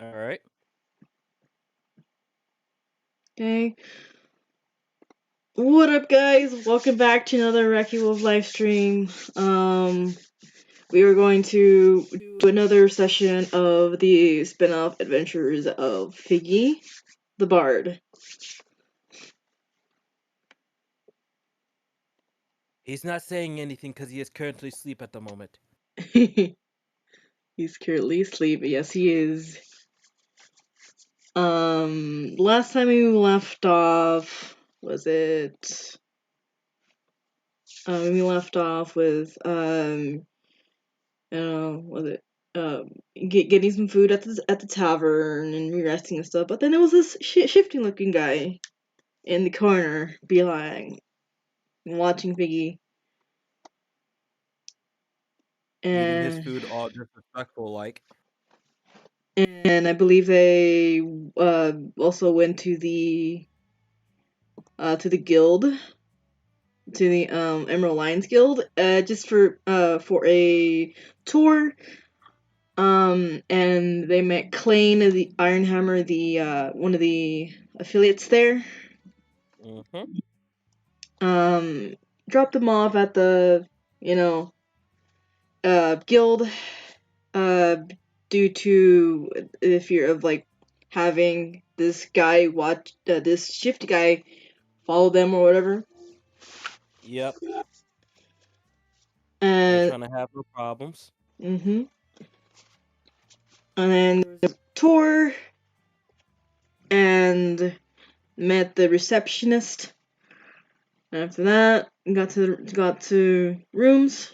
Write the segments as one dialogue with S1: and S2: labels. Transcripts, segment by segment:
S1: All right.
S2: Okay. What up, guys? Welcome back to another Wacky Wolf live stream. We are going to do another session of the spin-off adventures of Figgy, the Bard.
S1: He's not saying anything because he is currently asleep at the moment.
S2: He's currently asleep. Yes, he is. Last time we left off, was it? We left off with was it getting some food at the tavern and resting and stuff. But then there was this shifty looking guy in the corner, beeline, watching Figgy,
S1: Eating his
S2: and
S1: food all disrespectful like.
S2: I believe they also went to the guild, to the Emerald Lions Guild, just for a tour. And they met Klain of the Ironhammer, the one of the affiliates there.
S1: Mm-hmm.
S2: Um, dropped them off at the, guild, uh, due to the fear of like having this guy watch this shifty guy follow them or whatever.
S1: Yep. They're
S2: And
S1: trying to have no problems.
S2: mhm. And then there was a tour and met the receptionist. After that, got to rooms.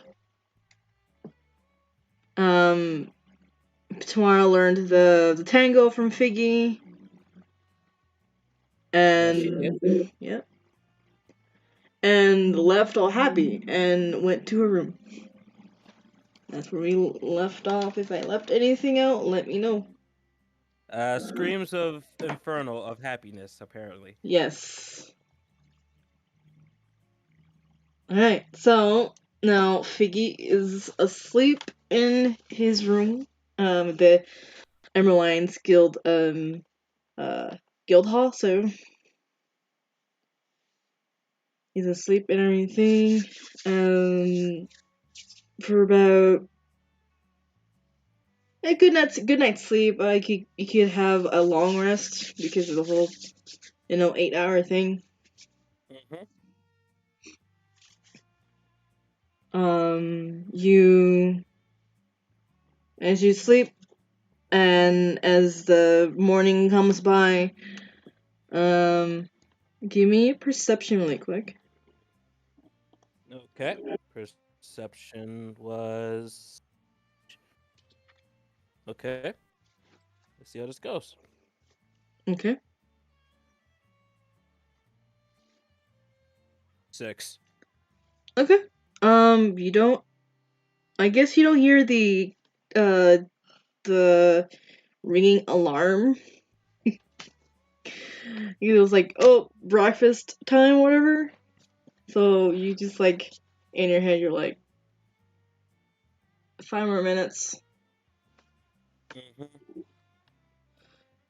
S2: Um, Tomorrow learned the tango from Figgy,
S1: Yes, she did.
S2: and yeah, and left all happy and went to her room. That's where we left off. If I left anything out, let me know.
S1: Screams of infernal of happiness, apparently.
S2: Yes. Alright, so now Figgy is asleep in his room. The Emerald Lions Guild guild hall, so he's asleep and everything. For about a good night's sleep. You could have a long rest because of the whole 8-hour thing.
S1: Mm-hmm.
S2: You as you sleep and as the morning comes by, give me a perception really quick.
S1: Okay. Perception was okay. Let's see how this goes.
S2: Okay.
S1: 6.
S2: Okay. You don't. I guess you don't hear uh the ringing alarm. It was like, oh, breakfast time, whatever. So you just like in your head, you're like, 5 more minutes,
S1: Mm-hmm.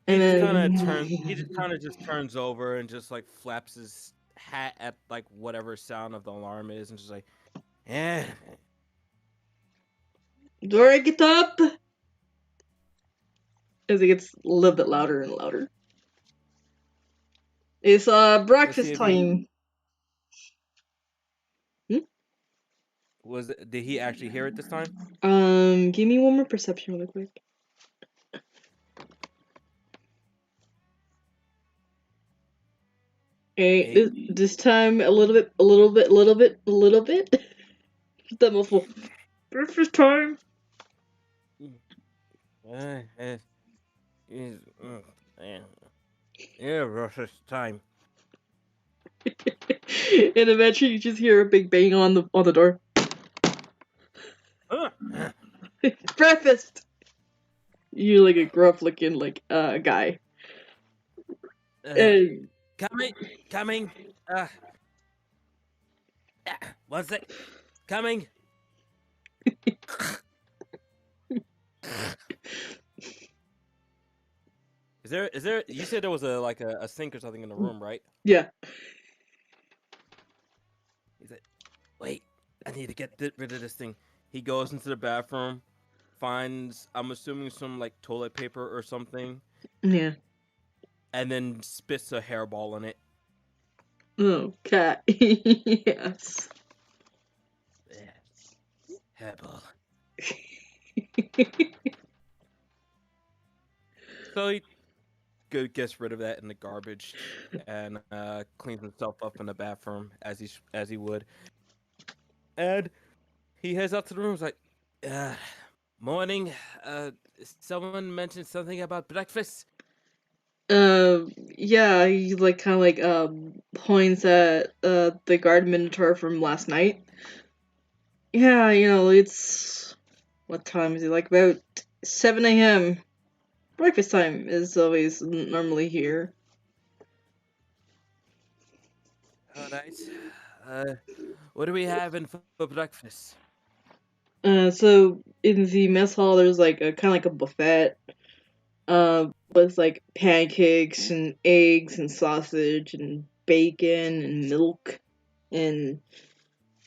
S2: and
S1: He just
S2: then
S1: kind of just turns over and just like flaps his hat at like whatever sound of the alarm is, and just like, eh.
S2: Dora, get up! As it gets a little bit louder and louder. It's
S1: Let's see
S2: breakfast
S1: if he
S2: time. Hmm?
S1: did he actually hear it this time?
S2: Give me one more perception really quick. Okay,
S1: 8.
S2: this time a little bit. That muffle. Breakfast time.
S1: Uh, uh, is- uh, yeah, yeah, Russia's time.
S2: And eventually you just hear a big bang on the door.
S1: Uh,
S2: Breakfast. You're like a gruff looking like guy.
S1: uh,
S2: And
S1: coming, coming. Uh, one sec, coming. Is there? You said there was a sink or something in the room, right?
S2: Yeah.
S1: He's like, wait, I need to rid of this thing. He goes into the bathroom, finds I'm assuming some like toilet paper or something,
S2: Yeah.
S1: and then spits a hairball in it.
S2: Oh, cat. Yes.
S1: Yeah, hairball. So he gets rid of that in the garbage and cleans himself up in the bathroom as he would, and he heads out to the room. He's like, uh, morning. Uh, someone mentioned something about breakfast.
S2: Yeah, he like kind of like points at the guard minotaur from last night. Yeah, it's what time is it? Like about 7 a.m. Breakfast time is always normally here.
S1: Oh, nice. Uh, what are we having for breakfast?
S2: So in the mess hall, there's like a kind of like a buffet. With like pancakes and eggs and sausage and bacon and milk and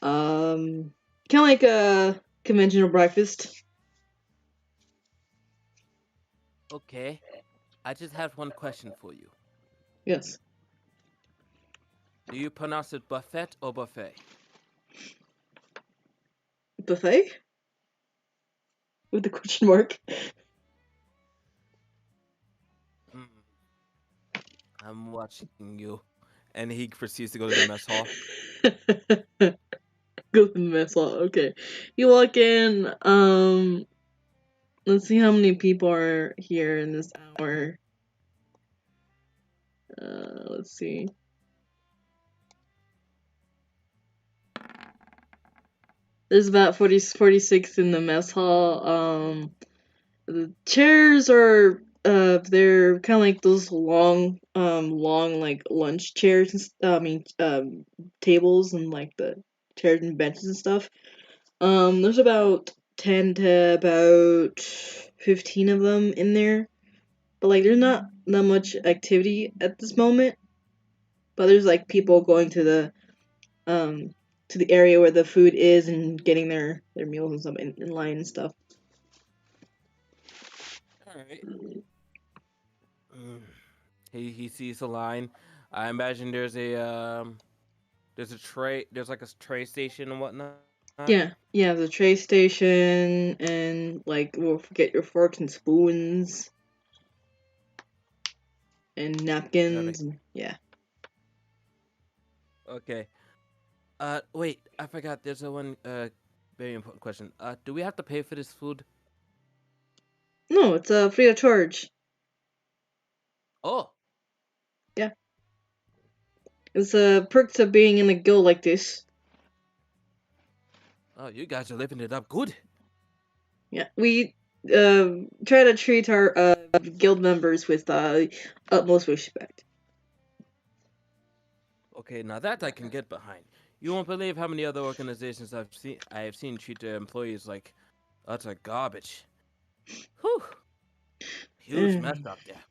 S2: kind of like a conventional breakfast.
S1: Okay, I just have one question for you.
S2: Yes.
S1: Do you pronounce it buffet or buffet?
S2: Buffet? With the question mark.
S1: Hmm, I'm watching you. And he proceeds to go to the mess hall.
S2: Go to the mess hall. Okay. You walk in, let's see how many people are here in this hour. Let's see. There's about 46 in the mess hall. The chairs are they're kind of like those long like lunch chairs. I mean, tables and like the chairs and benches and stuff. There's about 10 to about 15 of them in there, but like there's not that much activity at this moment. But there's like people going um to the area where the food is and getting their meals and stuff in line and stuff.
S1: All right. Mm. He sees a line. I imagine there's a tray. There's like a tray station and whatnot.
S2: Yeah, the tray station and like we'll forget your forks and spoons and napkins
S1: Perfect.
S2: and yeah.
S1: Okay. Wait, I forgot. There's a one very important question. Do we have to pay for this food?
S2: No, it's free of charge.
S1: Oh,
S2: Yeah. It's perks of being in a guild like this.
S1: oh, you guys are living it up good.
S2: Yeah. We try to treat our guild members with utmost respect.
S1: Okay, now that I can get behind. You won't believe how many other organizations I have seen treat their employees like utter garbage. Whew, huge mess
S2: Yeah,
S1: up there.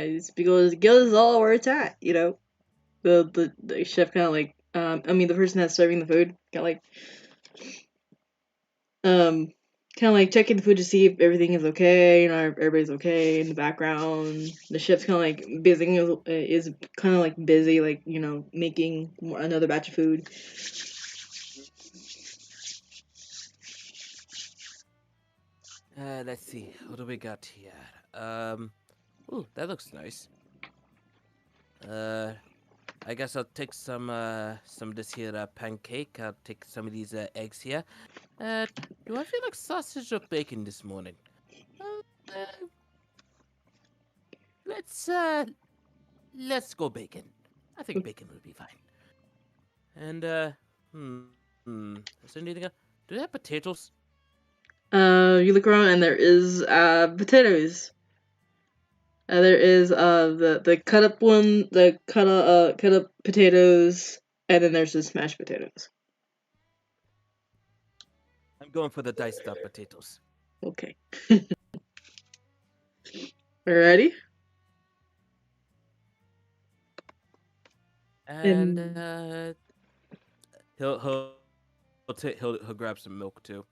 S2: it's because the guild is all where it's at, you know. The chef kind of like I mean the person that's serving the food kind of like um kind of like checking the food to see if everything is okay, if everybody's okay in the background. The chef's kind of like busy is kind of like busy, like making another batch of food.
S1: Let's see. What do we got here? Ooh, that looks nice. Uh, I guess I'll take some of this here pancake. I'll take some of these eggs here. Uh, do I feel like sausage or bacon this morning? Uh, uh, let's uh, let's go bacon. I think bacon would be fine. And hmm, is there anything else? Do they have potatoes?
S2: You look around and there is potatoes. There is the cut up one, the cut up potatoes, and then there's the smashed potatoes.
S1: I'm going for the diced up potatoes.
S2: Okay. Alrighty.
S1: And
S2: And
S1: he'll grab some milk too.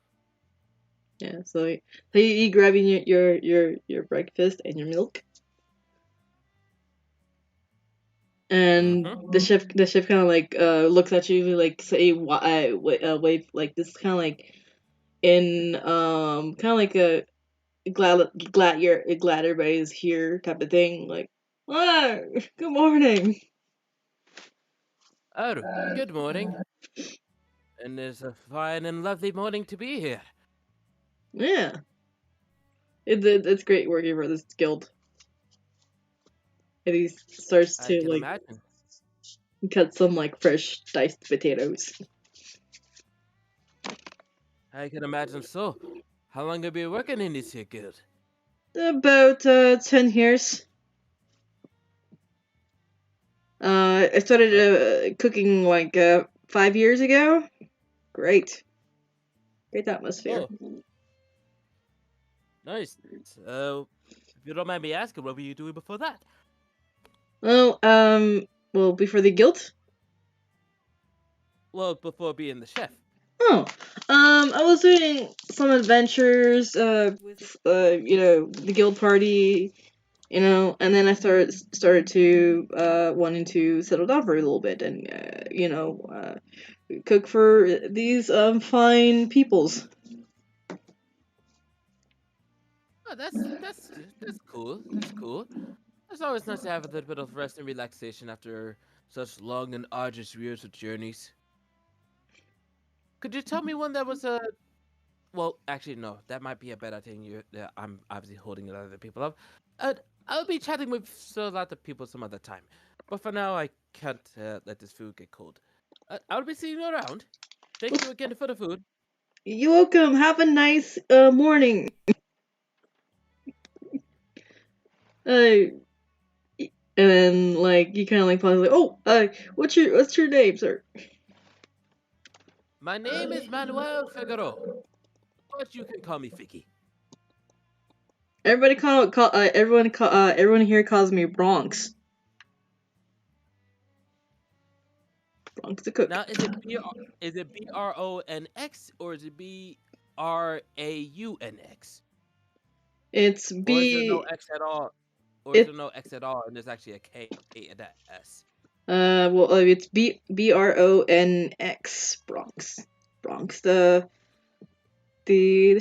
S2: yeah, so you grabbing your breakfast and your milk, and
S1: Mm-hmm.
S2: the chef kind of like looks at you like say wave like this kind of like in kind of like a glad everybody's here type of thing like ah good morning.
S1: Oh, good morning. And it's a fine and lovely morning to be here.
S2: Yeah, it's great working for this guild. And he starts
S1: I
S2: to
S1: can
S2: like
S1: imagine.
S2: cut some like fresh diced potatoes.
S1: I can imagine so. How long have you been working in this here guild?
S2: About 10 years. I started
S1: Oh,
S2: cooking like 5 years ago. Great, great atmosphere.
S1: oh, nice. If you don't mind me asking, what were you doing before that?
S2: Well, well, before the guild.
S1: Well, before being the chef.
S2: Oh, I was doing some adventures with the guild party, and then I started to wanting to settle down for a little bit and cook for these fine peoples.
S1: Oh, that's cool. That's cool. It's always nice to have a little bit of rest and relaxation after such long and arduous years of journeys. Could you tell me one that was a well, actually, no. That might be a better thing. I'm obviously holding other people up. Uh, I'll be chatting with a lot of people some other time. But for now, I can't let this food get cold. I'll be seeing you around. Thank you again for the food.
S2: You're welcome. Have a nice morning. Uh, and then like you kind of like pause like, oh, what's your name, sir?
S1: My name is Manuel Figueroa, but you can call me Figgy.
S2: Everyone here calls me Bronx. Bronx the cook.
S1: Now, is it Bronx or is it Braunx?
S2: It's
S1: Or is there no
S2: B.
S1: X at all? Or is
S2: It
S1: there no X at all and there's actually a K and a S?
S2: well it's Bronx Bronx. Bronx the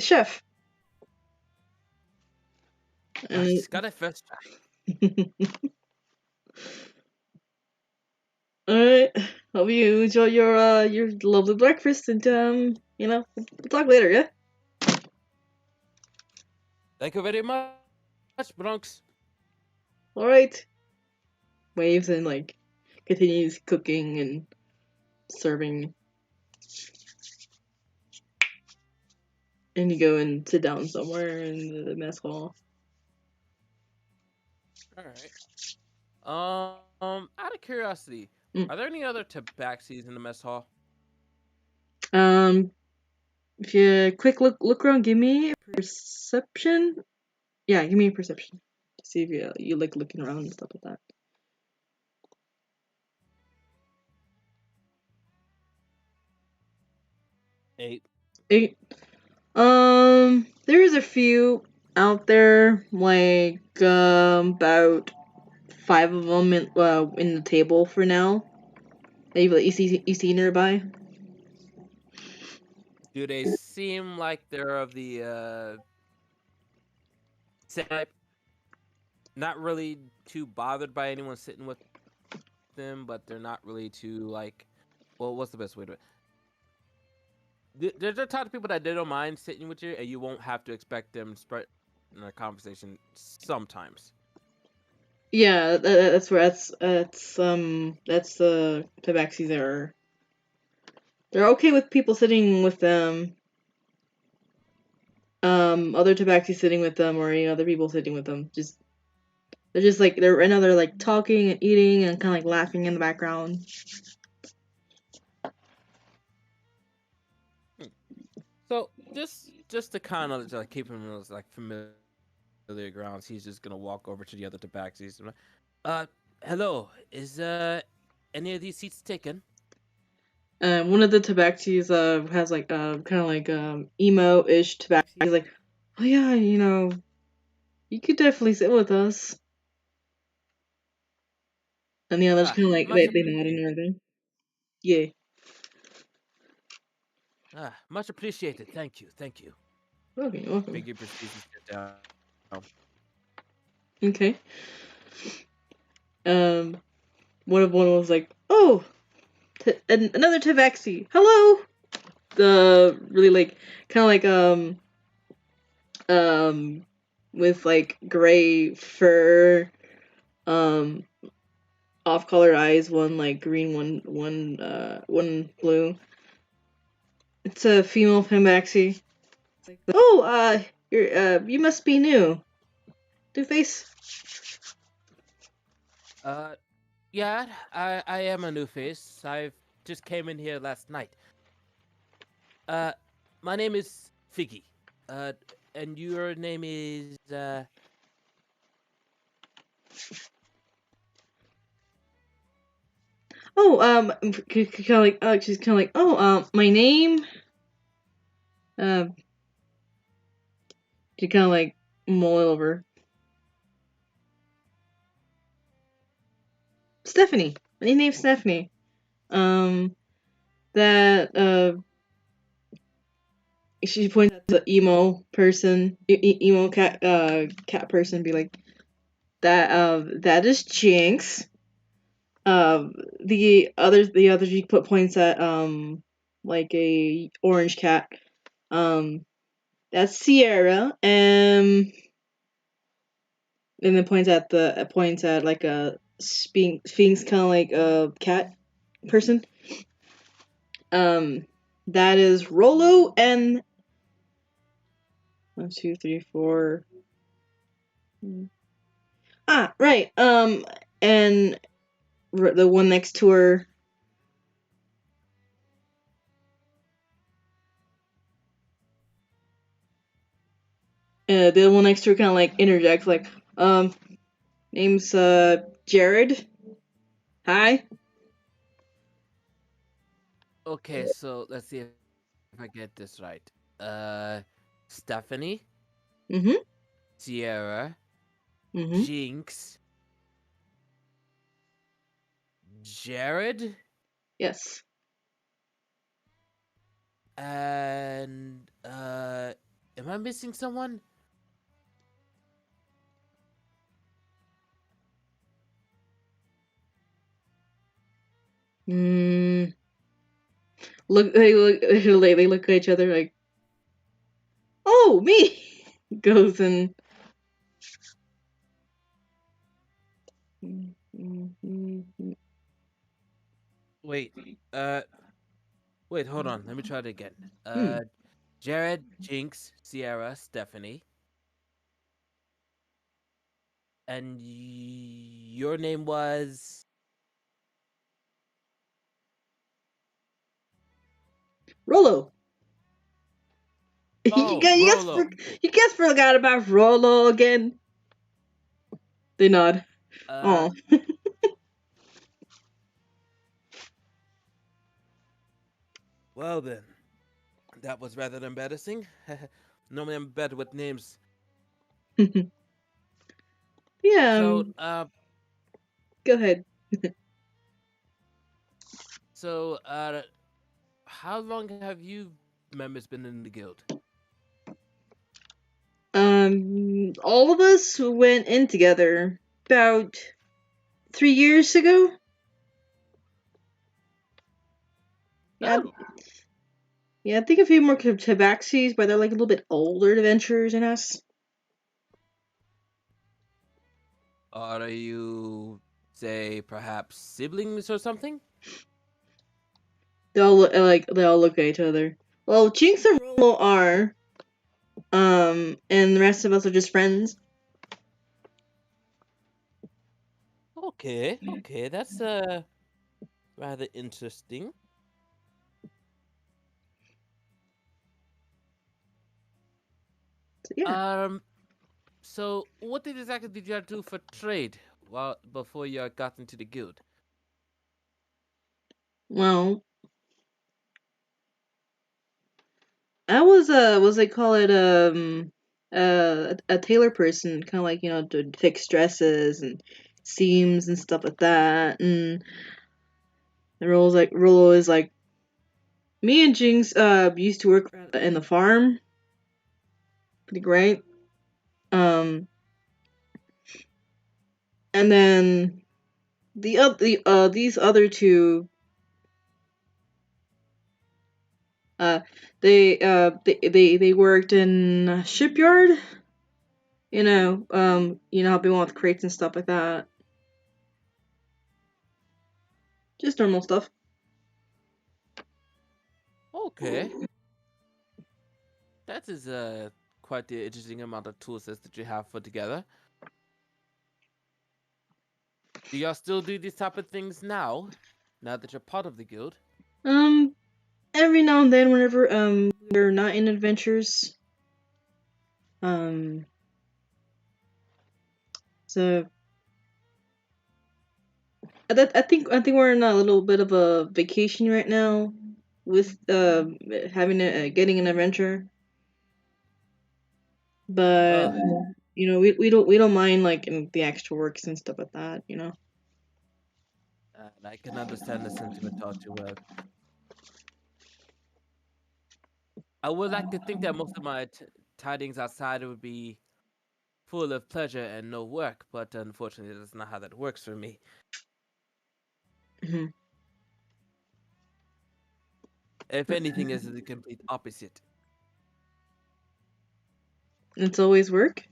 S2: chef.
S1: I
S2: And
S1: just got it first try.
S2: alright. Hope you enjoy your lovely breakfast and we'll talk later, yeah?
S1: Thank you very much, Bronx.
S2: Alright. Waves and like continues cooking and serving, and you go and sit down somewhere in the mess hall.
S1: All right. Out of curiosity,
S2: Mm.
S1: are there any other tabaxis in the mess hall?
S2: Um, if you quick look around, give me a perception. Yeah, give me a perception to see if you like looking around and stuff like that.
S1: 8.
S2: 8. There is a few out there, like about 5 of them in the table for now. That you see nearby.
S1: Do they seem like they're of the type, not really too bothered by anyone sitting with them, but they're not really too like, well, what's the best way to? They're the type of people that they don't mind sitting with you, and you won't have to expect them spread in a conversation sometimes.
S2: Yeah, that's where that's the tabaxis they're okay with people sitting with them. Other tabaxis sitting with them or any other people sitting with them. They're just like they're right now they're like talking and eating and kind of like laughing in the background.
S1: So just to kind of like keep them like familiar familiar grounds, he's just gonna walk over to the other tabaxis. Hello. Is any of these seats taken?
S2: One of the tabaxis has like kind of like emo-ish tabaxi. He's like, oh yeah, you could definitely sit with us. And the others
S1: Ah,
S2: kind of like
S1: much
S2: they nod and everything. Yeah.
S1: much appreciated. Thank you. Thank you.
S2: Okay, you're welcome.
S1: Figgy proceeds to sit down.
S2: Okay. Um, one was like, oh, another tabaxi. Hello. The really like kind of like with like gray fur, um off color eyes, one like green, one blue. It's a female tabaxi. Oh, you must be new. Two Face.
S1: Uh, yeah, I am a new face. I've just came in here last night. Uh, my name is Figgy. Uh, and your name is
S2: Oh, kind of like, she's kind of like, oh, my name, um, she kind of like mull it over. Stephanie. My name's Stephanie. Um, that she points at the emo person, emo cat person, be like, that is Jinx. The other she put points at like a orange cat. That's Sierra. And then points at like a sphinx kind of like a cat person. Um, that is Rolo and 1, 2, 3, 4. Ah, right. And the one next to her. The one next to her kind of like interjects, like, name's Jared. Hi.
S1: okay. So let's see if I get this right. Stephanie,
S2: Mm-hmm.
S1: Sierra,
S2: Mm-hmm.
S1: Jinx, Jared,
S2: Yes.
S1: and am I missing someone?
S2: Mm. They look at each other like, oh, me. Goes and.
S1: Wait. Uh, wait. Hold on. Let me try it again.
S2: Hmm.
S1: Jared, Jinx, Sierra, Stephanie, and your name was.
S2: Rolo.
S1: Oh, Rolo.
S2: You guys forgot about Rolo again. They nod.
S1: Uh,
S2: Oh.
S1: well then, that was rather embarrassing. Normally I'm better with names.
S2: Yeah.
S1: So,
S2: Go ahead.
S1: so, how long have you members been in the guild?
S2: All of us went in together about 3 years ago. Yeah,
S1: Oh,
S2: yeah. I think a few more tabaxis, but they're like a little bit older adventurers than us.
S1: are you, say, perhaps siblings or something?
S2: They all look at each other. Well, Chinks and Rolo are, and the rest of us are just friends.
S1: Okay, okay, that's rather interesting.
S2: So, yeah.
S1: Um, So, what exactly did you do for trade while before you got into the guild?
S2: Well, I was they call it a tailor person, kind of like to fix dresses and seams and stuff like that. And the Rollo is like me and Jinx used to work in the farm, pretty great. Um, and then these other two uh they worked in a shipyard. Helping with crates and stuff like that. Just normal stuff.
S1: Okay, that is quite the interesting amount of tool sets that you have put together. Do y'all still do these type of things now? Now that you're part of the guild?
S2: Um, every now and then, whenever we're not in adventures. Um, so I think we're in a little bit of a vacation right now with having getting an adventure, but
S1: Oh,
S2: we don't mind like the extra works and stuff like that.
S1: and I can understand the sentiment all too well. I would like to think that most of my tidings outside would be full of pleasure and no work, but unfortunately, that's not how that works for me.
S2: Hmm.
S1: If anything, it's the complete opposite.
S2: It's always work.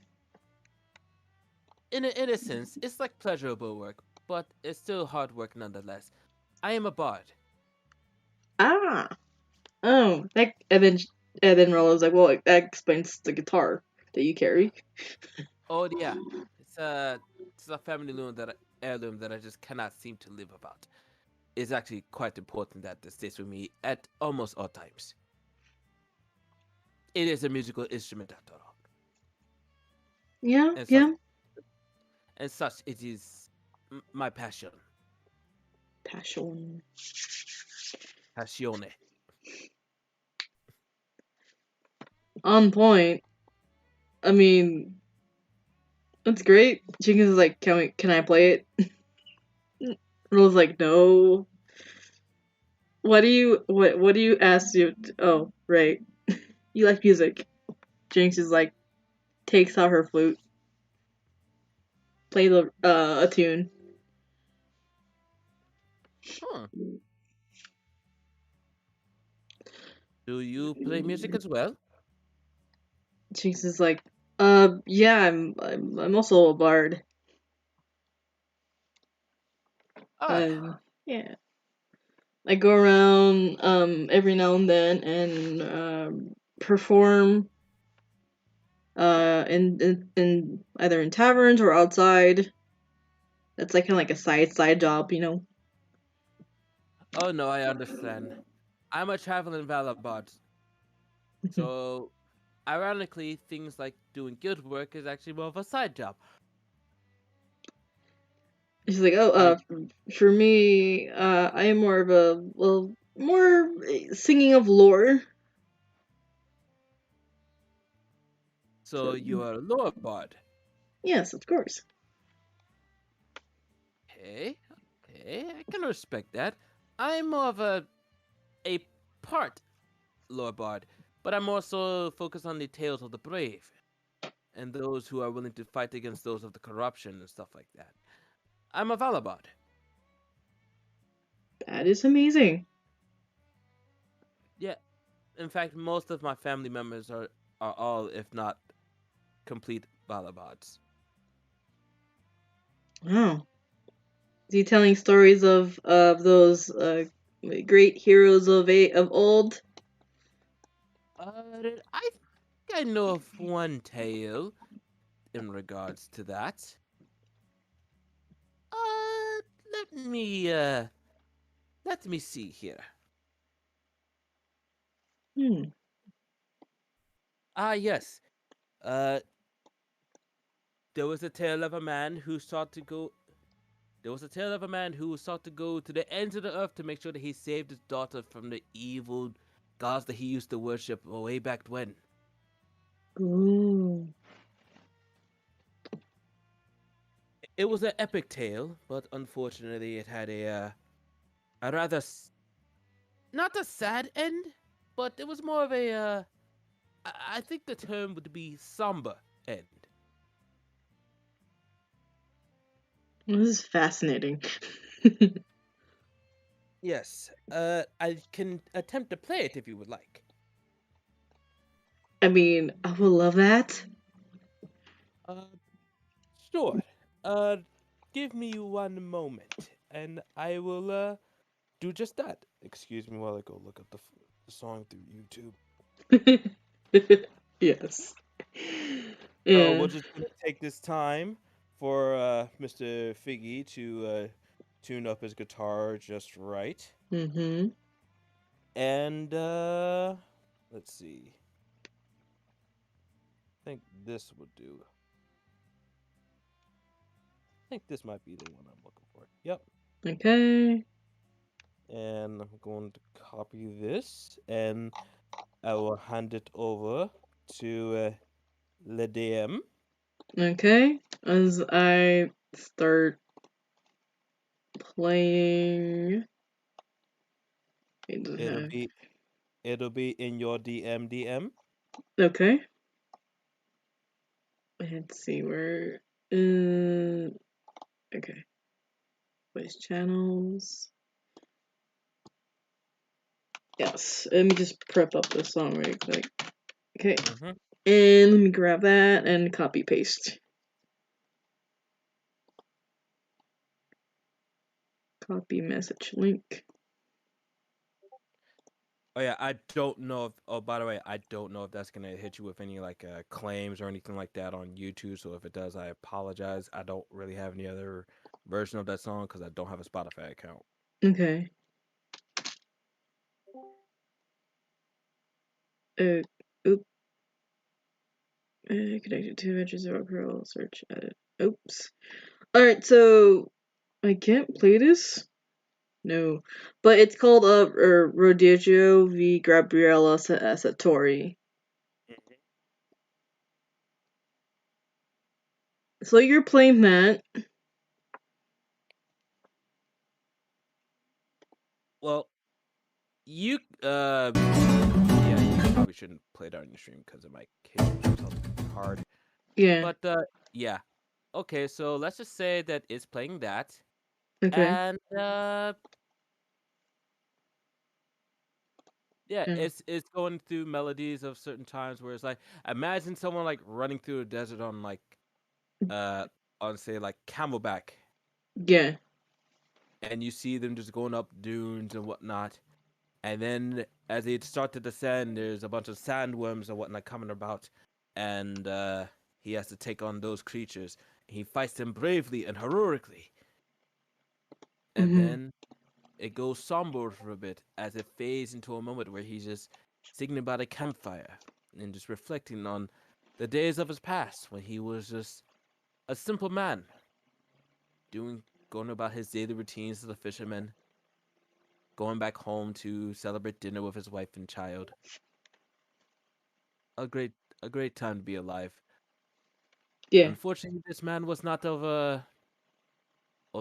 S1: In a sense, it's like pleasurable work, but it's still hard work nonetheless. I am a bard.
S2: Ah, oh, and then Rollo's like, well, that explains the guitar that you carry.
S1: Oh yeah, it's a family heirloom that I just cannot seem to live about. It's actually quite important that it stays with me at almost all times. It is a musical instrument after all,
S2: Yeah,
S1: and such
S2: yeah.
S1: it is my passion,
S2: Passion.
S1: passione.
S2: On point. I mean, that's great. Jenkins is like, can I play it? Rollo's like, no. What do you ask you? Oh, right. You like music. Jinx is like, takes out her flute, plays a tune.
S1: Hmm. Do you play music as well?
S2: Jinx is like, yeah, I'm also a bard.
S1: Ah,
S2: Um, yeah. I go around every now and then and perform in either in taverns or outside. That's like kind of like a side job.
S1: oh no, I understand. I'm a traveling valabot, so ironically, things like doing guild work is actually more of a side job.
S2: She's like, oh,
S1: I
S2: for me, I am more of a more singing of lore.
S1: so
S2: So
S1: you are a lore bard.
S2: yes, of course.
S1: Okay, okay, I can respect that. I'm more of a part lore bard, but I'm also focused on the tales of the brave and those who are willing to fight against those of the corruption and stuff like that. I'm a valabard.
S2: That is amazing.
S1: Yeah, in fact, most of my family members are all, if not complete valabards.
S2: Wow. Is he telling stories of those great heroes of old?
S1: I think I know of one tale in regards to that. Uh, let me uh, let me see here.
S2: Hmm.
S1: Ah, yes. Uh, there was a tale of a man who sought to go. There was a tale of a man who sought to go to the ends of the earth to make sure that he saved his daughter from the evil gods that he used to worship way back when.
S2: Ooh.
S1: It was an epic tale, but unfortunately, it had a rather not a sad end, but it was more of a I think the term would be somber end.
S2: This is fascinating.
S1: Yes, I can attempt to play it if you would like.
S2: I mean, I would love that.
S1: Uh, sure. Uh, give me one moment, and I will do just that. Excuse me while I go look up the song through YouTube.
S2: Yes.
S1: So
S2: Yeah.
S1: we're just gonna take this time for Mr. Figgy to tune up his guitar just right,
S2: Mm-hmm.
S1: and let's see. I think this would do. I think this might be the one I'm looking for. Yep.
S2: Okay.
S1: And I'm going to copy this, and I will hand it over to Le DM.
S2: Okay. As I start playing.
S1: It'll be it'll be in your DM.
S2: Okay. Let's see where. Okay. Voice channels. Yes. Let me just prep up the song really quick. Okay.
S1: Mm-hmm.
S2: And let me grab that and copy paste. Copy message link.
S1: Oh yeah, I don't know if. Oh, by the way, I don't know if that's gonna hit you with any like claims or anything like that on YouTube. So if it does, I apologize. I don't really have any other version of that song because I don't have a Spotify account.
S2: Okay. Oop. Connected to images of Varkaril. Search edit. Oops. Alright, so I can't play this? No. But it's called Rodrigo v. Gabriela Satori. So you're playing that.
S1: Well, you yeah, you probably shouldn't play it on your stream because it might hit yourself hard.
S2: Yeah.
S1: But yeah. Okay, so let's just say that it's playing that,
S2: Okay.
S1: and yeah,
S2: Yeah.
S1: it's going through melodies of certain times where it's like imagine someone like running through a desert uh on say like camelback,
S2: Yeah.
S1: and you see them just going up dunes and whatnot, and then as they start to descend, there's a bunch of sandworms and whatnot coming about, and he has to take on those creatures. He fights them bravely and heroically, and
S2: Mm-hmm.
S1: then it goes somber for a bit as it fades into a moment where he's just sitting about a campfire and just reflecting on the days of his past when he was just a simple man going about his daily routines as a fisherman, going back home to celebrate dinner with his wife and child. A great a great time to be alive.
S2: Yeah.
S1: Unfortunately, this man was not of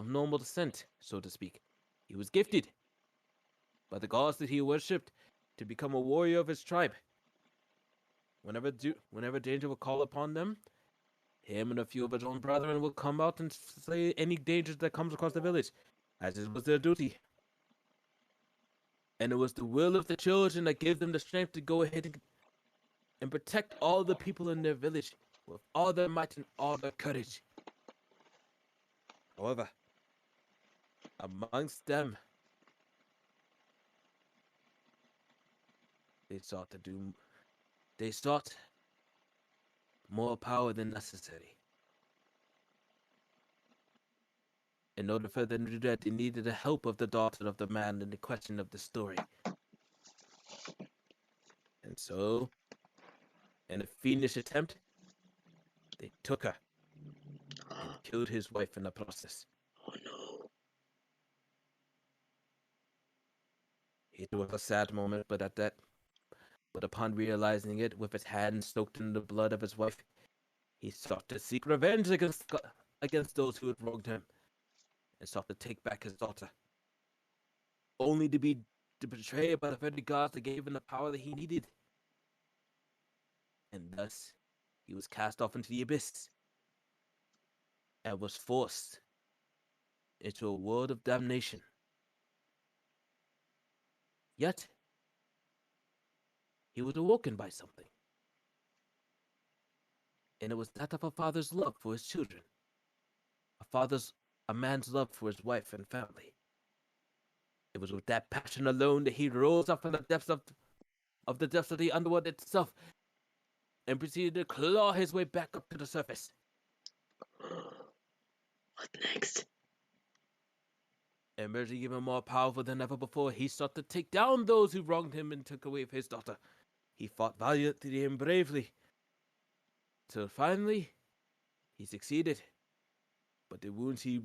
S1: normal descent, so to speak. He was gifted by the gods that he worshipped to become a warrior of his tribe. Whenever danger will call upon them, him and a few of his own brethren will come out and slay any danger that comes across the village, as it was their duty. And it was the will of the children that gave them the strength to go ahead and protect all the people in their village with all their might and all their courage. However, amongst them, they sought to do they sought more power than necessary. In order for them to do that, they needed the help of the daughter of the man in the question of the story. And so, in a fiendish attempt, they took her. killed his wife in the process.
S2: Oh no.
S1: It was a sad moment, but upon realizing it, with his hands soaked in the blood of his wife, he sought to seek revenge against those who had wronged him, and sought to take back his daughter, only to be betrayed by the very gods that gave him the power that he needed. And thus, he was cast off into the abyss, and was forced into a world of damnation. Yet, he was awoken by something, and it was that of a father's love for his children, a man's love for his wife and family. It was with that passion alone that he rose up from the depths of the depths of the underworld itself, and proceeded to claw his way back up to the surface.
S2: What next?
S1: Emerging even more powerful than ever before, he sought to take down those who wronged him and took away his daughter. He fought valiantly and bravely, till finally he succeeded. But the wounds he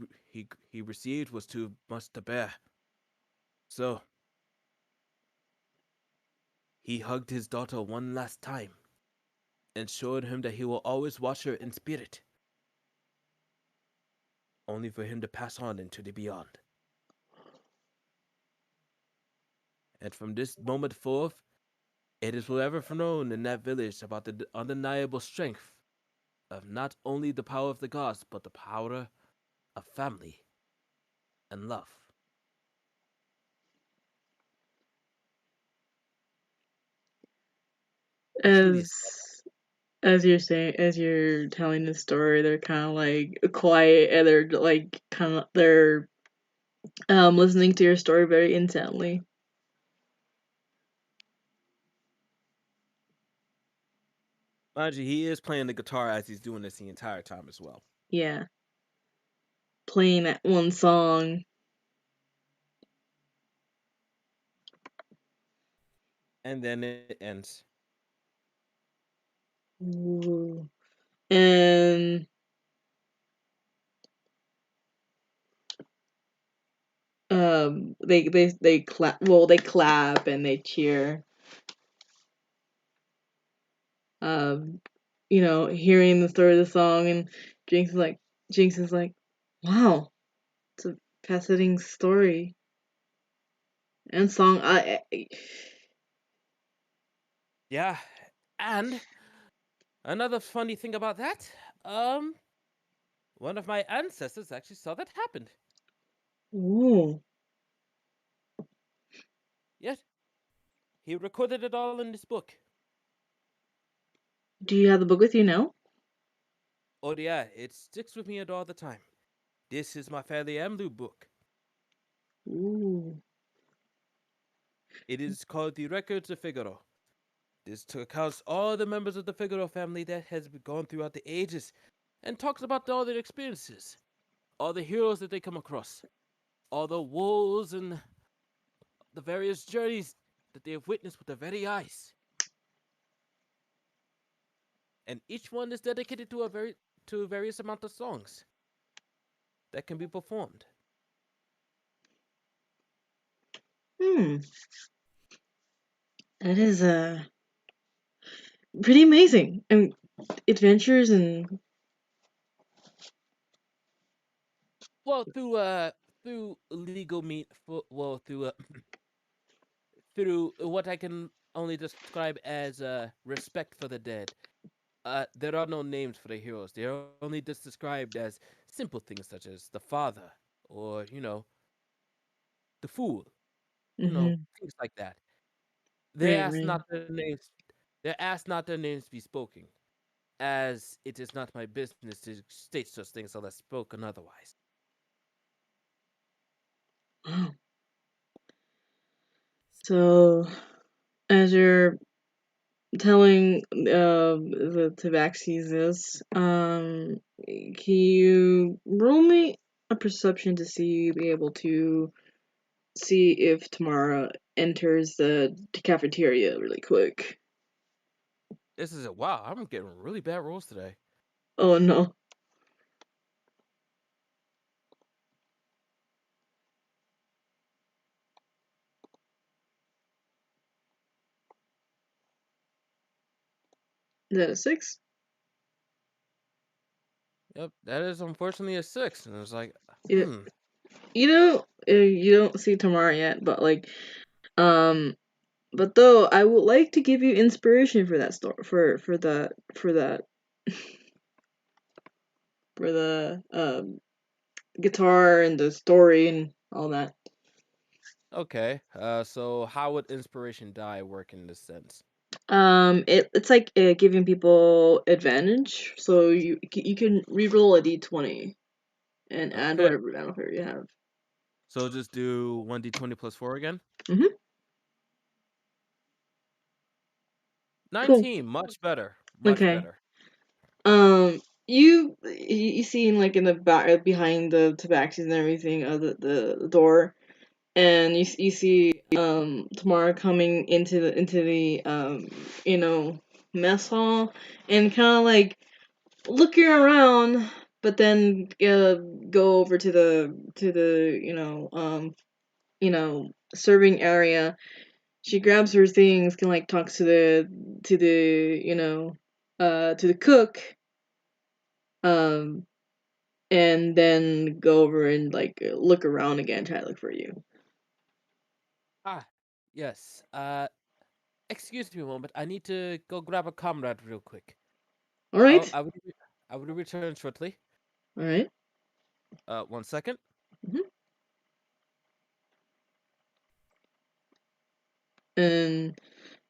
S1: received was too much to bear. So he hugged his daughter one last time, and showed him that he will always watch her in spirit, only for him to pass on into the beyond. And from this moment forth, it is forever known in that village about the undeniable strength of not only the power of the gods, but the power of family and love.
S2: As you're saying, as you're telling the story, they're kind of like quiet, and they're like they're listening to your story very intently.
S1: Mind you, he is playing the guitar as he's doing this the entire time as well.
S2: Yeah, playing that one song.
S1: And then it ends.
S2: Ooh. And they clap. Well, they clap and they cheer. You know, hearing the story of the song, and Jinx is like, wow, it's a fascinating story and song.
S1: Yeah, and another funny thing about that, one of my ancestors actually saw that happen.
S2: Ooh.
S1: Yet, he recorded it all in this book.
S2: Do you have the book with you now?
S1: Oh yeah, it sticks with me all the time. This is my Fairly Amlu book.
S2: Ooh.
S1: It is called The Records of Figaro. This accounts all the members of the Figaro family that has gone throughout the ages, and talks about all their experiences, all the heroes that they come across, all the woes and the various journeys that they have witnessed with their very eyes. And each one is dedicated to a various amount of songs that can be performed.
S2: Hmm. That is pretty amazing. And adventures and
S1: Well, through legal mean well through what I can only describe as respect for the dead. There are no names for the heroes. They are only just described as simple things such as the father, or the fool, things like that. They
S2: right,
S1: ask
S2: right.
S1: not their names. They ask not their names be spoken, as it is not my business to state such things unless spoken otherwise.
S2: Wow. So, as you're telling the Tabaxis this, can you roll me a perception to be able to see if Tamara enters the cafeteria really quick?
S1: This is a wow. I'm getting really bad rolls today.
S2: Oh no. that a 6?
S1: Yep, that is unfortunately a 6. And I was like,
S2: Yeah. You don't see Tamara yet, but like, but though I would like to give you inspiration for that story, for that for the guitar and the story and all that.
S1: okay. So how would inspiration die work in this sense?
S2: It's like giving people advantage, so you can reroll a d20 and add
S1: Okay.
S2: whatever modifier you have.
S1: So just do 1d20 plus 4 again.
S2: Mm-hmm. Cool.
S1: 19, much better. Much
S2: Okay.
S1: better.
S2: You seen like in the back behind the tabaxis and everything of the door, and you see Tamara coming into the mess hall, and kind of like looking around, but then go over to the serving area. She grabs her things, can like talks to the to the cook, um and then go over and like look around again, try to look for you.
S1: Ah, yes. Excuse me a moment. I need to go grab a comrade real quick.
S2: All
S1: I
S2: right.
S1: I will I will return shortly.
S2: All right.
S1: 1 second.
S2: Mm-hmm. And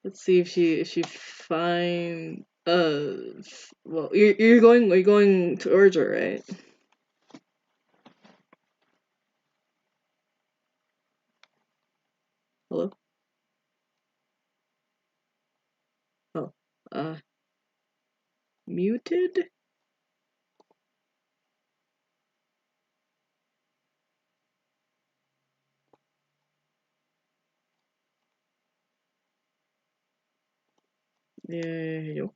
S2: let's see if she find well, you're going towards her, right? Hello. Oh, uh, muted. There you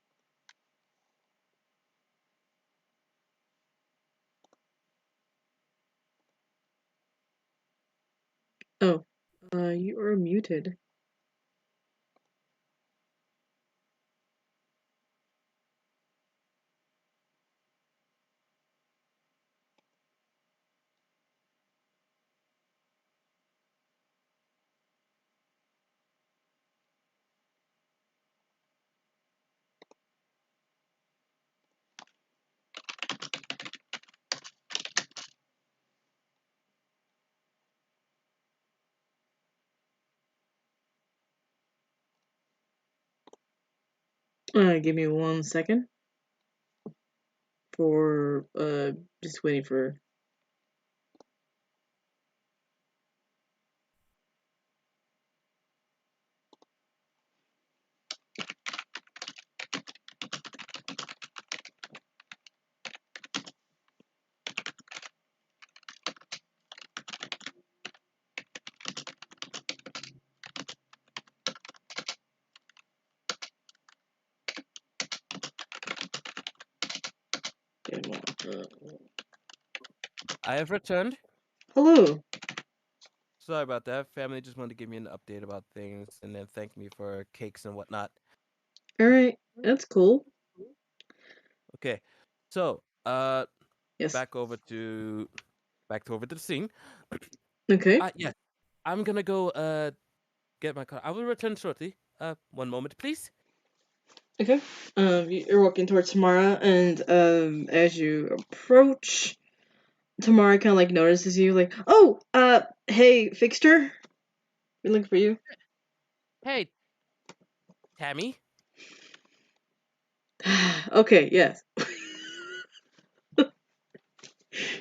S2: go. Oh, you are muted. Give me 1 second for just waiting for.
S1: I have returned.
S2: Hello.
S1: Sorry about that. Family just wanted to give me an update about things and then thank me for cakes and whatnot.
S2: All right, that's cool.
S1: Okay. So,
S2: Yes.
S1: back over to the scene.
S2: Okay.
S1: Yes. I'm gonna go get my car. I will return shortly. 1 moment, please.
S2: Okay. You're walking towards Tamara, and as you approach, Tamara kind of like notices you, like, oh, hey, Fixter, we're looking for you.
S1: Hey, Tammy.
S2: Okay, yes.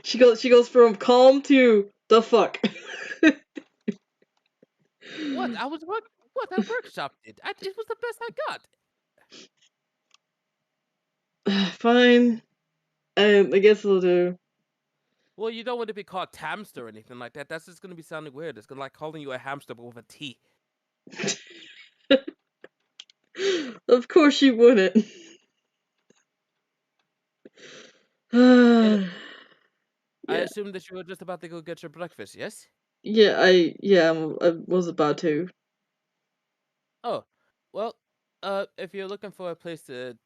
S2: She goes from calm to the fuck.
S1: What? What I workshop did. It was the best I got.
S2: Fine. I guess it'll do.
S1: Well, you don't want to be called Tamster or anything like that. That's just gonna be sounding weird. It's gonna like calling you a hamster but with a T.
S2: Of course you wouldn't.
S1: And I
S2: Yeah.
S1: assume that you were just about to go get your breakfast, yes?
S2: I was about to.
S1: Oh, well, if you're looking for a place to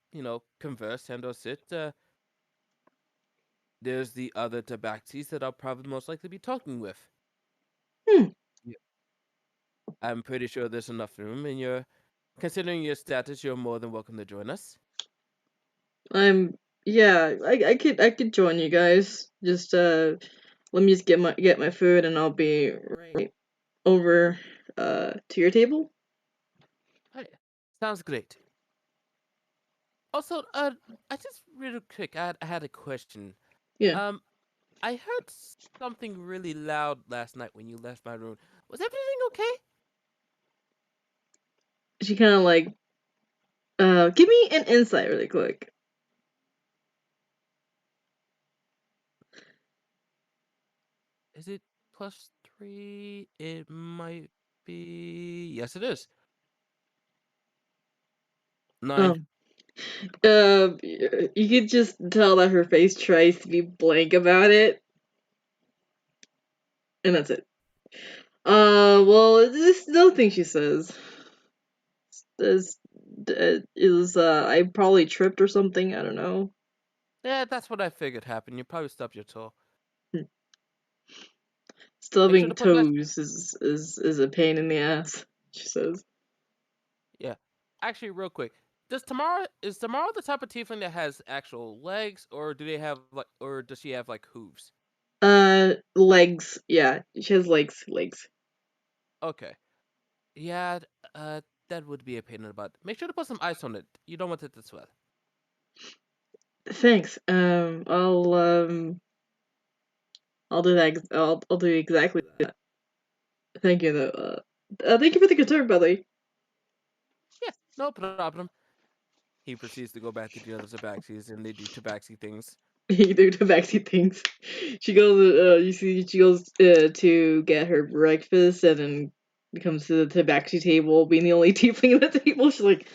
S1: converse and or sit. There's the other tabaxis that I'll probably most likely be talking with.
S2: Hmm.
S1: Yeah. I'm pretty sure there's enough room, and considering your status, you're more than welcome to join us.
S2: Yeah, I could join you guys. Just let me just get my food and I'll be right over to your table.
S1: Oh, yeah. Sounds great. Also, I just real quick, I had a question.
S2: Yeah.
S1: Um, I heard something really loud last night when you left my room. Was everything okay?
S2: She kind of like give me an insight really quick.
S1: Is it +3? It might be. Yes, it is. 9.
S2: Um you could just tell that her face tries to be blank about it, and that's it. Well, there's nothing she says. Is I probably tripped or something. I don't know.
S1: Yeah, that's what I figured happened. You probably stubbed your toe. Make sure
S2: Stubbing
S1: to put that.
S2: toes is a pain in the ass. She says.
S1: Yeah. Actually, real quick, is Tamara the type of tiefling that has actual legs, or does she have like hooves?
S2: Legs. Yeah, she has legs.
S1: Okay. Yeah. That would be a pain in the butt. Make sure to put some ice on it. You don't want it to swell.
S2: Thanks. I'll do that. I'll do exactly that. Thank you though. Thank you for the concern, by the way.
S1: Yeah, no problem. He proceeds to go back to the other tabaxis, and they do tabaxi things.
S2: You do tabaxi things. She goes. You see, she goes to get her breakfast, and then comes to the tabaxi table, being the only tiefling at the table. She's like,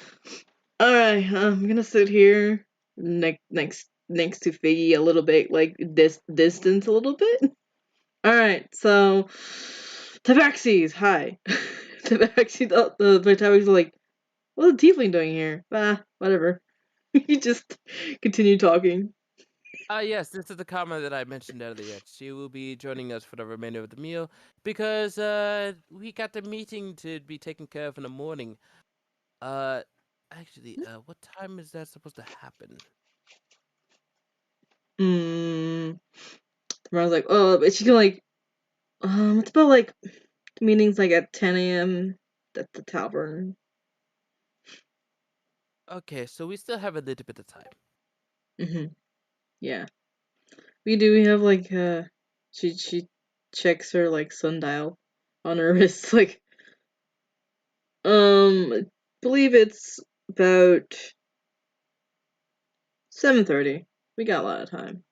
S2: "All right, I'm gonna sit here next to Figgy a little bit, like this distance a little bit. All right, so tabaxis, hi." Tabaxi, the tabaxi's like, "What's the tiefling doing here?" Ah, whatever. You just continue talking.
S1: Yes, this is the comment that I mentioned earlier. She will be joining us for the remainder of the meal because we got the meeting to be taken care of in the morning. Uh, actually, what time is that supposed to happen?
S2: Hmm. Tomorrow's like, oh, but she can like, it's about like meetings like at 10 a.m. at the tavern.
S1: Okay, so we still have a little bit of time.
S2: Yeah, we do. We have like she checks her like sundial on her wrist. Like, I believe it's about 7:30. We got a lot of time.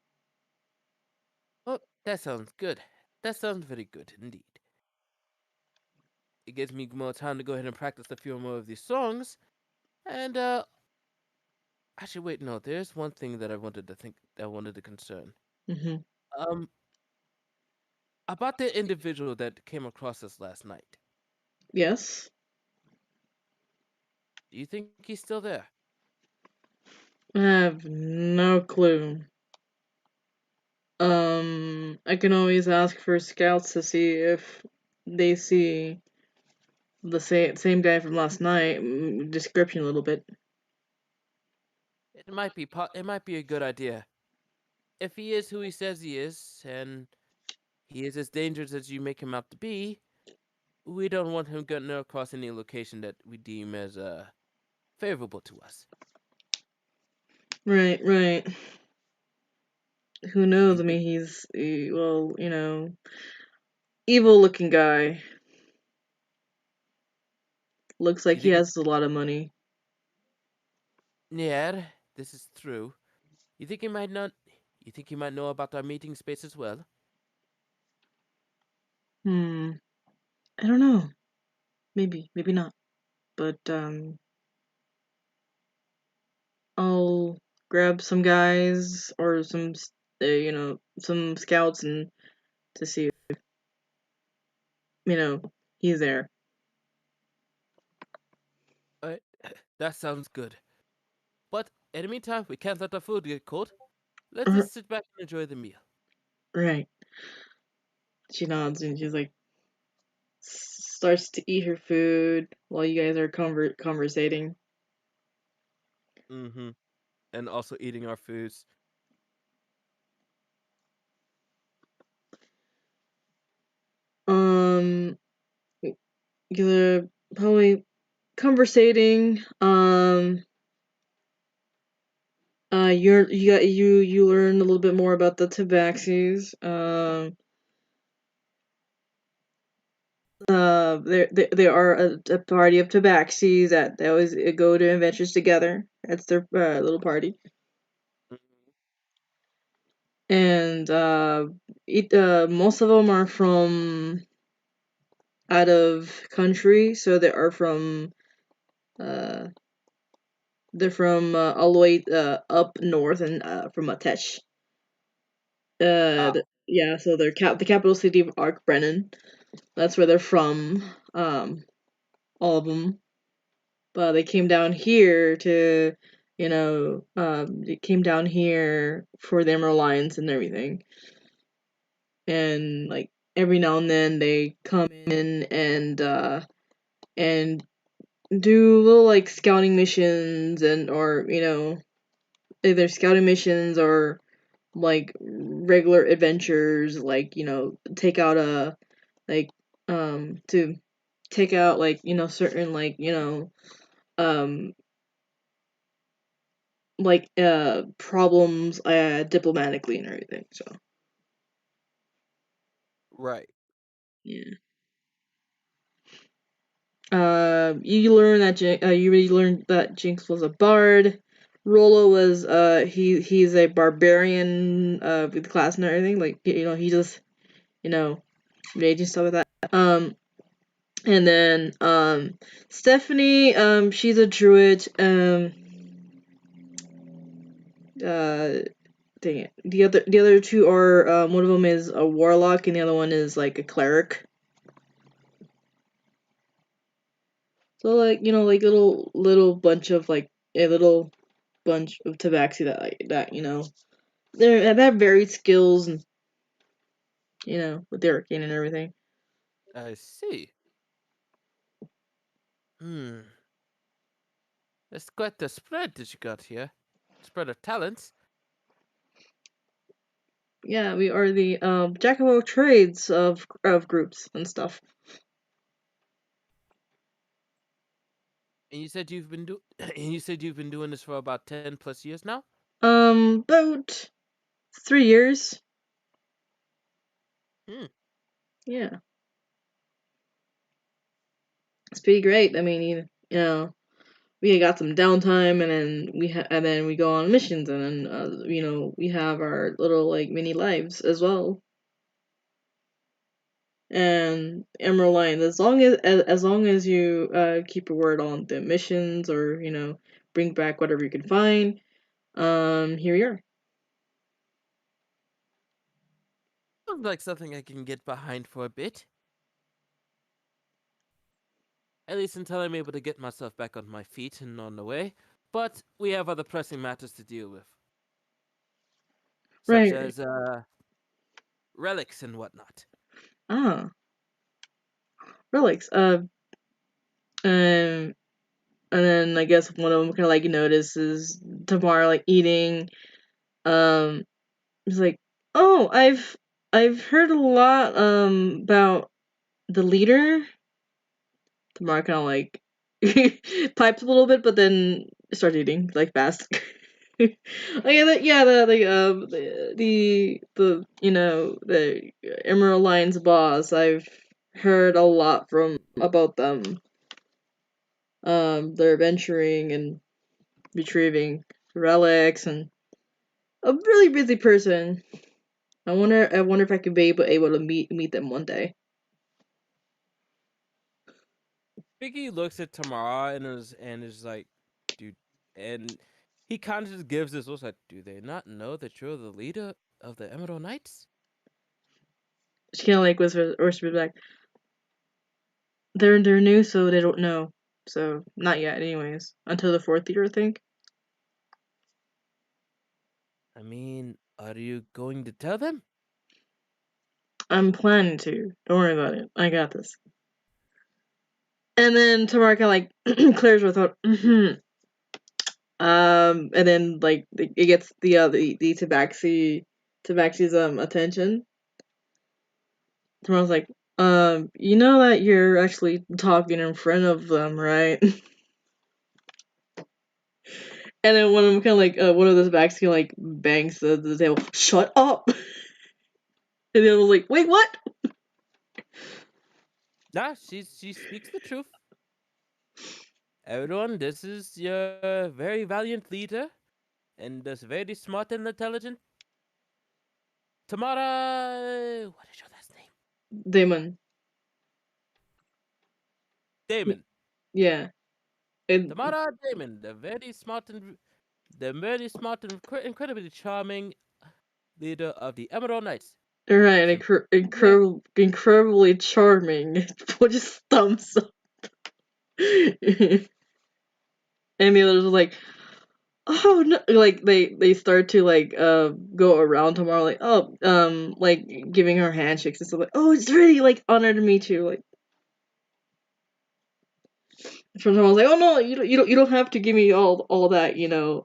S1: Oh, that sounds good. That sounds very good indeed. It gives me more time to go ahead and practice a few more of these songs. And actually, wait, no. There's one thing that I wanted to concern.
S2: Hmm.
S1: Um, about the individual that came across us last night.
S2: Yes.
S1: Do you think he's still there?
S2: I have no clue. I can always ask for scouts to see if they see the same guy from last night. Description a little bit.
S1: It might be a good idea. If he is who he says he is, and he is as dangerous as you make him out to be, we don't want him getting across any location that we deem as favorable to us.
S2: Right, right. Who knows?
S1: You
S2: I
S1: think
S2: mean, well, evil looking guy. Looks like
S1: you
S2: he
S1: think
S2: has a lot of money.
S1: yeah, this is true. You think he might not you think he might know about our meeting space as well?
S2: Hmm. I don't know. Maybe not. But I'll grab some guys or some scouts and to see if he's there.
S1: Uh, that sounds good. But In the meantime, we can't let the food get cold. Let's
S2: R-
S1: just sit back and enjoy the meal.
S2: right. She nods and she's like starts to eat her food while you guys are conversating.
S1: Mm-hmm. And also eating our foods.
S2: Um, you're probably conversating. You learn a little bit more about the Tabaxis. They are a party of Tabaxis that they always go to adventures together. That's their little party, and most of them are from out of country, so they are from uh they're from all the way up north and from Atesh.
S1: Ah,
S2: Yeah, so they're the capital city of Ark Brennan. That's where they're from. All of them. But they came down here to, they came down here for the Emerald Lions and everything. And like every now and then they come in and do little like scouting missions and or either scouting missions or like regular adventures like take out a like to take out like certain um problems diplomatically and everything. So
S1: right.
S2: yeah. You learn that you really learned that Jinx was a bard. Rolo was he's a barbarian with the class and everything. Like he just rage and stuff like that. And then Stephanie she's a druid. Uh Dang it. The other two are one of them is a warlock and the other one is like a cleric. So like like little bunch of like a little bunch of tabaxi that they have varied skills and with their arcane and everything.
S1: I see. Hmm. That's quite the spread that you got here. Spread of talents.
S2: Yeah, we are the jack of all trades of groups and stuff.
S1: And you said you've been and you said you've been doing this for about 10 plus years now?
S2: About 3 years.
S1: Hmm.
S2: Yeah, it's pretty great. I mean, we got some downtime, and then we go on missions, and then we have our little like mini lives as well. And Emerald Lion, as long as you keep your word on the missions, or bring back whatever you can find, here we are.
S1: Sounds like something I can get behind for a bit. At least until I'm able to get myself back on my feet and on the way. But we have other pressing matters to deal with, such
S2: Right.
S1: as relics and whatnot.
S2: Ah, relics. Um, and then I guess one of them kind of like notices Tamara like eating. Um, it's like, oh, I've heard a lot about the leader. Tamara kind of like pipes a little bit, but then starts eating like fast. Yeah, the the Emerald Lion's boss. I've heard a lot from about them. They're venturing and retrieving relics, and a really busy person. I wonder if I could be able to meet them one day.
S1: Biggie looks at Tamara and is like, dude, and he kind of just gives this look like, do they not know that you're the leader of the Emerald Knights?
S2: She kind of like whispers back. They're new, so they don't know. So not yet, anyways. Until the fourth year, I think.
S1: I mean, are you going to tell them?
S2: I'm planning to. Don't worry about it. I got this. And then Tamara kind of like clears her throat. And then like it gets the Tabaxi's attention. Tamara's like, you know that you're actually talking in front of them, right? And then one of them kind of like one of those backs kind of like bangs the table. Shut up! And the other was like, wait, what?
S1: Nah, she speaks the truth. Everyone, this is your very valiant leader, and this very smart and intelligent Tamara. What is your last name?
S2: Damon.
S1: Damon.
S2: Yeah. And
S1: Tamara Damon, the very smart and incredibly charming leader of the Emerald Knights.
S2: right,
S1: Yeah.
S2: incredibly charming. Put his thumbs up. And the others are like, oh no, like they start to like go around tomorrow, like, oh, like giving her handshakes and stuff, like, oh, it's really like honor to meet you, like. From tomorrow, like, oh no, you don't have to give me all that, you know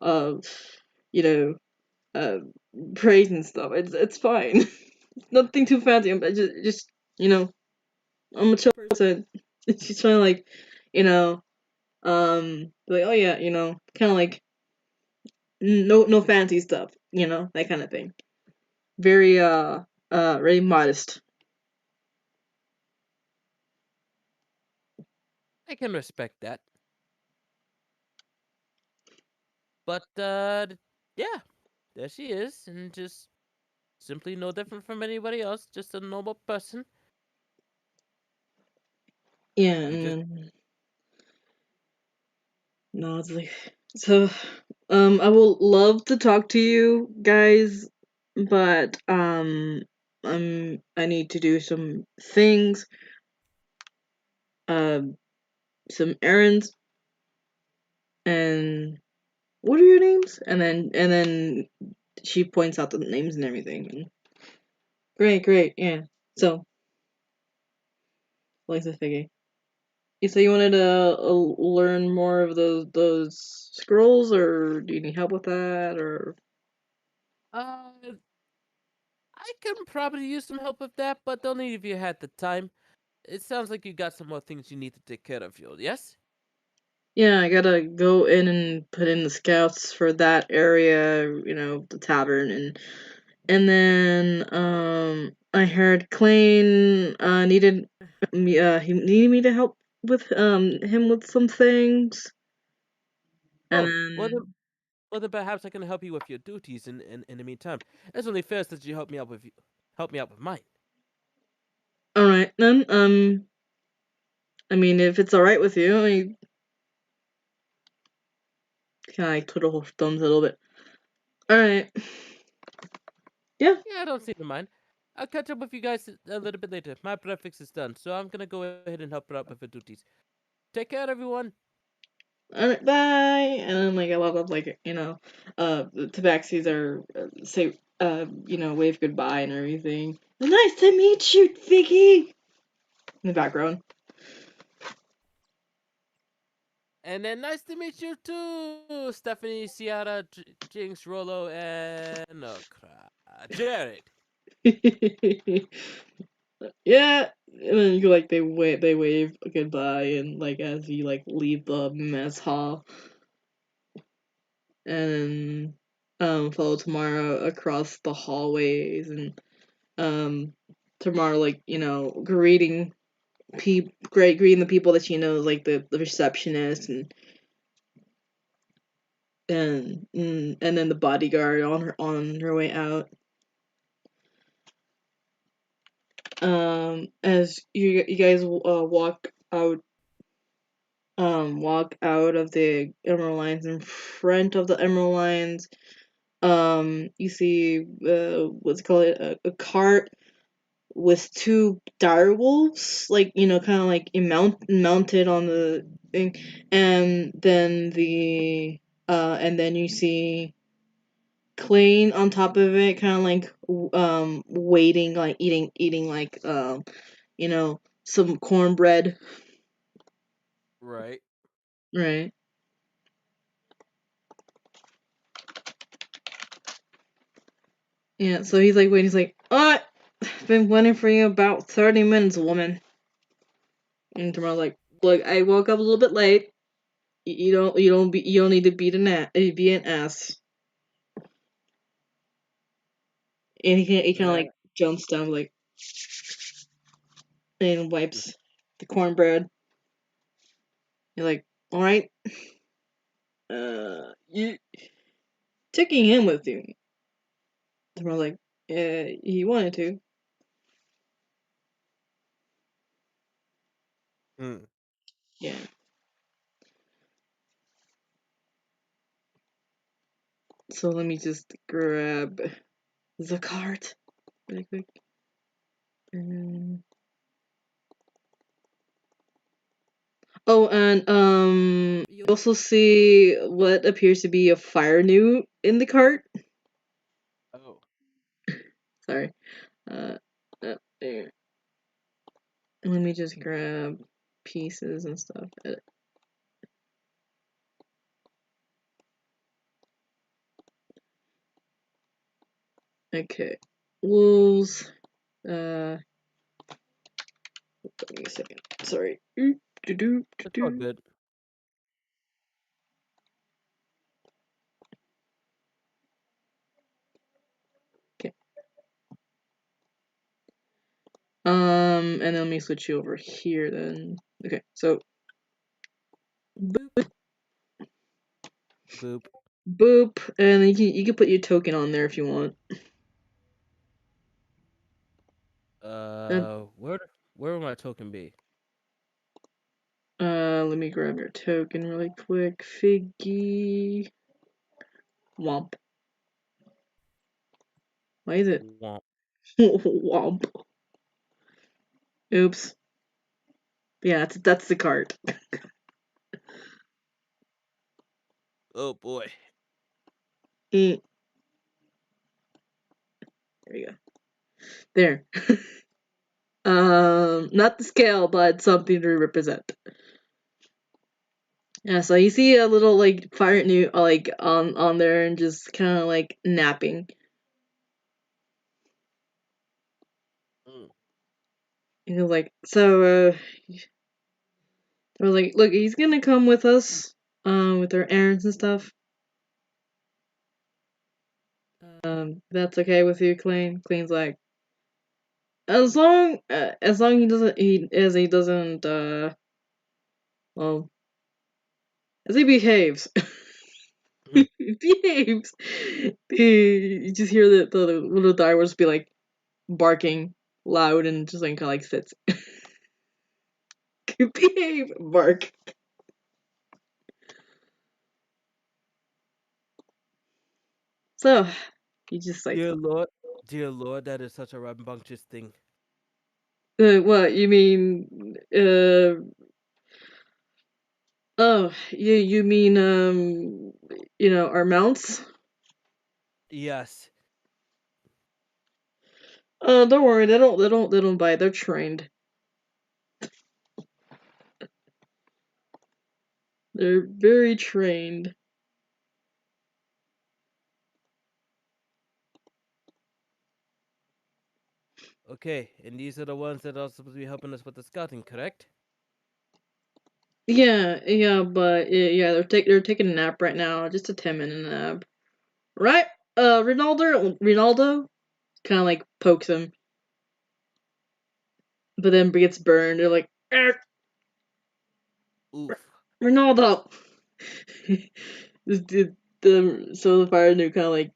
S2: uh praise and stuff. It's fine. Nothing too fancy. I'm just you know I'm a chill person. She's trying to like, you know, like, oh yeah, kind of like no fancy stuff, that kind of thing. Very very modest.
S1: I can respect that. But yeah, there she is, and just simply no different from anybody else, just a normal person.
S2: Yeah,
S1: You just
S2: and no, it's like, so. I will love to talk to you guys, but I need to do some things, um, some errands, and what are your names? And then she points out the names and everything. And great, yeah. So, like the figure. You say you wanted to learn more of those scrolls, or do you need help with that, or?
S1: uh, I can probably use some help with that, but only if you had the time. It sounds like you got some more things you need to take care of, yes?
S2: Yeah, I gotta go in and put in the scouts for that area, the tavern, and then I heard Clane needed me he needed me to help with him with some things. And
S1: Oh, well then,
S2: then
S1: perhaps I can help you with your duties in the meantime. It's only fair that you help me out with mine.
S2: all right, then I mean, if it's all right with you, I kind of like twiddle her thumbs a little bit. All right. Yeah.
S1: Yeah, I don't seem to mind. I'll catch up with you guys a little bit later. My breakfast is done, so I'm gonna go ahead and help her out with her duties. Take care, everyone.
S2: All right, bye. And then like a lot of like the tabaxis are say wave goodbye and everything. Nice to meet you, Vicky. In the background.
S1: And then nice to meet you too, Stephanie, Ciara, Jinx, Rolo, and Jared.
S2: Yeah, and then you like they wave goodbye, and like as you like leave the mess hall, and follow Tamara across the hallways, and Tamara like greeting the people that she knows, like the receptionist, and then the bodyguard on her way out. As you guys walk out of the Emerald Lines, in front of the Emerald Lines, you see what's it called, a cart with two dire wolves, like kind of like mounted on the thing, and then you see Clean on top of it, kind of like waiting, like eating like you know, some cornbread,
S1: Right.
S2: right? Yeah, so he's like waiting. He's like, "I've been waiting for you about 30 minutes, woman." And tomorrow's like, "Look, I woke up a little bit late. You don't need to be an ass." And he kind of
S1: That.
S2: like jumps down like and wipes the cornbread. You're like, "All right, you taking him with you?" Tomorrow's like, he wanted to."
S1: Hmm.
S2: Yeah. So let me just grab the cart really quick. Oh, and you also see what appears to be a fire newt in the cart.
S1: Oh.
S2: Sorry. Uh, there. Let me just grab pieces and stuff. Okay. Wolves. Give me a second. Sorry.
S1: It's all good.
S2: Okay. And then let me switch you over here then. Okay, so boop,
S1: Boop.
S2: boop, and you can put your token on there if you want. And
S1: Where will my token be?
S2: let me grab your token really quick. Figgy. Womp. Why is it?
S1: Womp.
S2: Womp. Oops. Yeah, that's the cart.
S1: Oh boy.
S2: There you go. There. Not the scale, but something to represent. Yeah, so you see a little like fire new like on there and just kind of like napping.
S1: Mm.
S2: And he's like, so I was like, look, he's gonna come with us, with our errands and stuff. That's okay with you, Clean? Clean's like, as long he doesn't well as he behaves.
S1: Mm.
S2: Behaves. You just hear the little direwolves be like barking loud and just like kind of like sits. Behave, bark. So you just like,
S1: Dear Lord, that is such a rambunctious thing.
S2: what you mean? Oh, you mean our mounts?
S1: Yes.
S2: Don't worry, they don't bite. They're trained. They're very trained.
S1: Okay, and these are the ones that are supposed to be helping us with the scouting, correct?
S2: Yeah, but yeah, they're taking a nap right now, just a 10-minute nap. Right? Ronaldo kind of like pokes him, but then gets burned. They're like,
S1: Oof.
S2: Ronaldo. So the fire new kind of like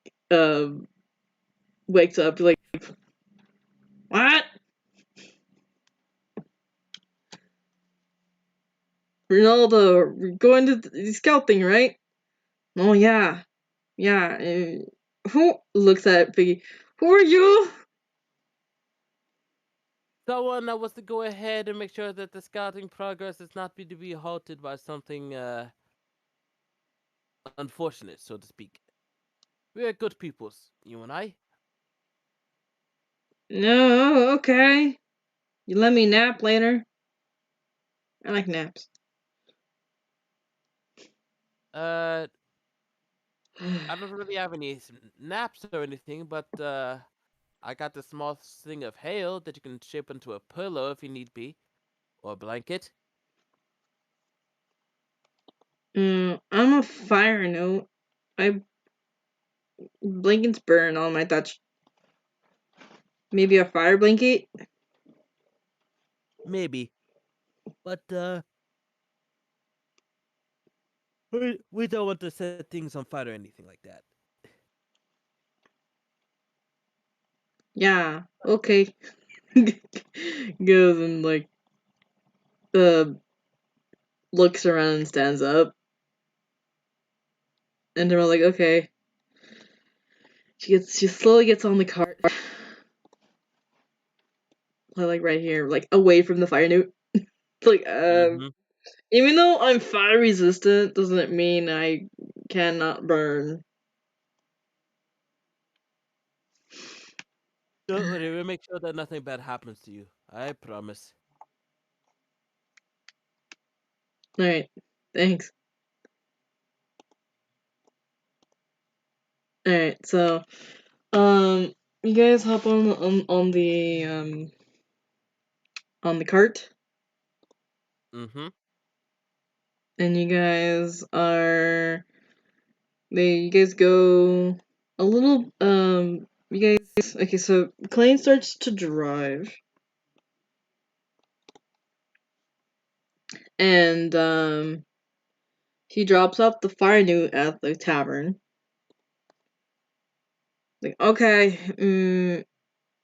S2: wakes up like, what? Ronaldo, we're going to the scout thing, right? Oh yeah, yeah. Who looks at Piggy? Who are you?
S1: Someone that was to go ahead and make sure that the scouting progress is not to be halted by something unfortunate, so to speak. We're good peoples, you and I.
S2: No, okay. You let me nap later. I like naps.
S1: Uh, I don't really have any naps or anything, but I got this small thing of hail that you can shape into a pillow if you need be, or a blanket.
S2: I'm a fire note. I blankets burn on my touch. Maybe a fire blanket?
S1: Maybe, but we don't want to set things on fire or anything like that.
S2: Yeah, okay. Goes and like uh looks around and stands up. And they're like, okay. She slowly gets on the cart. Like right here, like away from the fire newt. Like
S1: Mm-hmm.
S2: even though I'm fire resistant, doesn't mean I cannot burn.
S1: Don't worry, we'll make sure that nothing bad happens to you. I promise.
S2: Alright. Thanks. Alright, so you guys hop on the cart,
S1: Mm-hmm.
S2: and you guys go a little you guys okay, so Clayne starts to drive, and he drops off the fire newt at the tavern. Like, okay,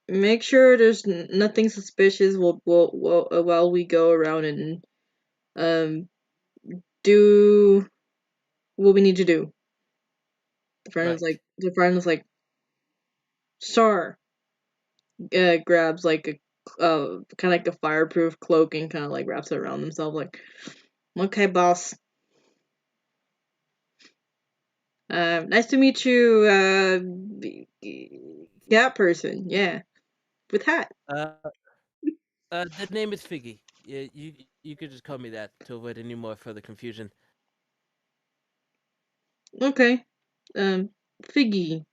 S2: make sure there's nothing suspicious while we go around and um do what we need to do.
S1: Right.
S2: The friend was like, sure. Grabs like a kind of like a fireproof cloak and kind of like wraps it around himself. Like, okay, boss. Nice to meet you. That person, yeah, with hat.
S1: Uh, the name is Figgy. Yeah, you could just call me that to avoid any more further confusion.
S2: Okay, Figgy.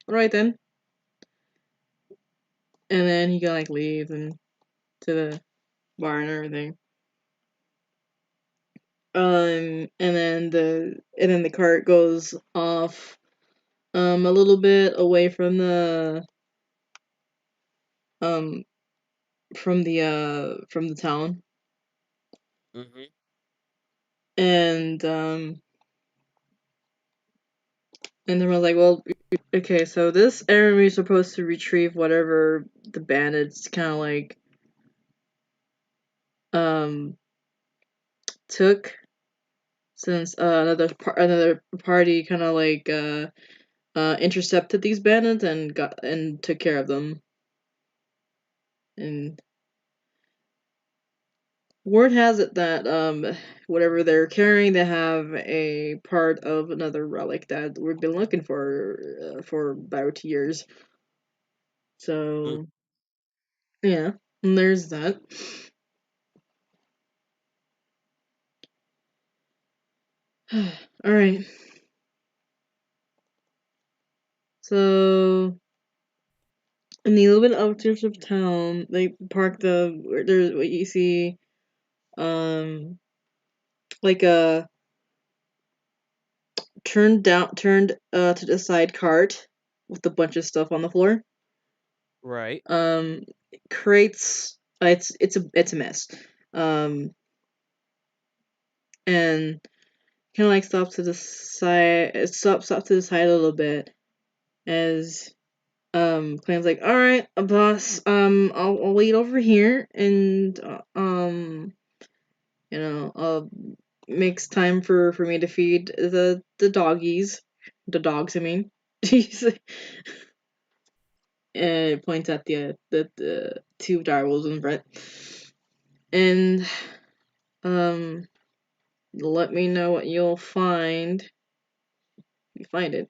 S2: All right then. And then he like leaves and to the bar and everything. And then the cart goes off a little bit away um from the town.
S1: Mm-hmm.
S2: And and then we're like, well, okay, so this errand we're supposed to retrieve whatever the bandits kind of like um took, since another party kind of like intercepted these bandits and took care of them. And word has it that whatever they're carrying, they have a part of another relic that we've been looking for about years.
S1: Mm.
S2: So yeah, and there's that. All right. So in the little bit outskirts of town, they park there's what you see, um, like a turned to the side cart with a bunch of stuff on the floor.
S1: Right.
S2: Um, crates. It's a mess. Um, and kind of like stops to the side. It stops to the side a little bit as Clan's like, all right, boss. I'll wait over here and makes time for me to feed the doggies, the dogs. I mean, he's and points at the two direwolves in front, and um let me know what you'll find you find it.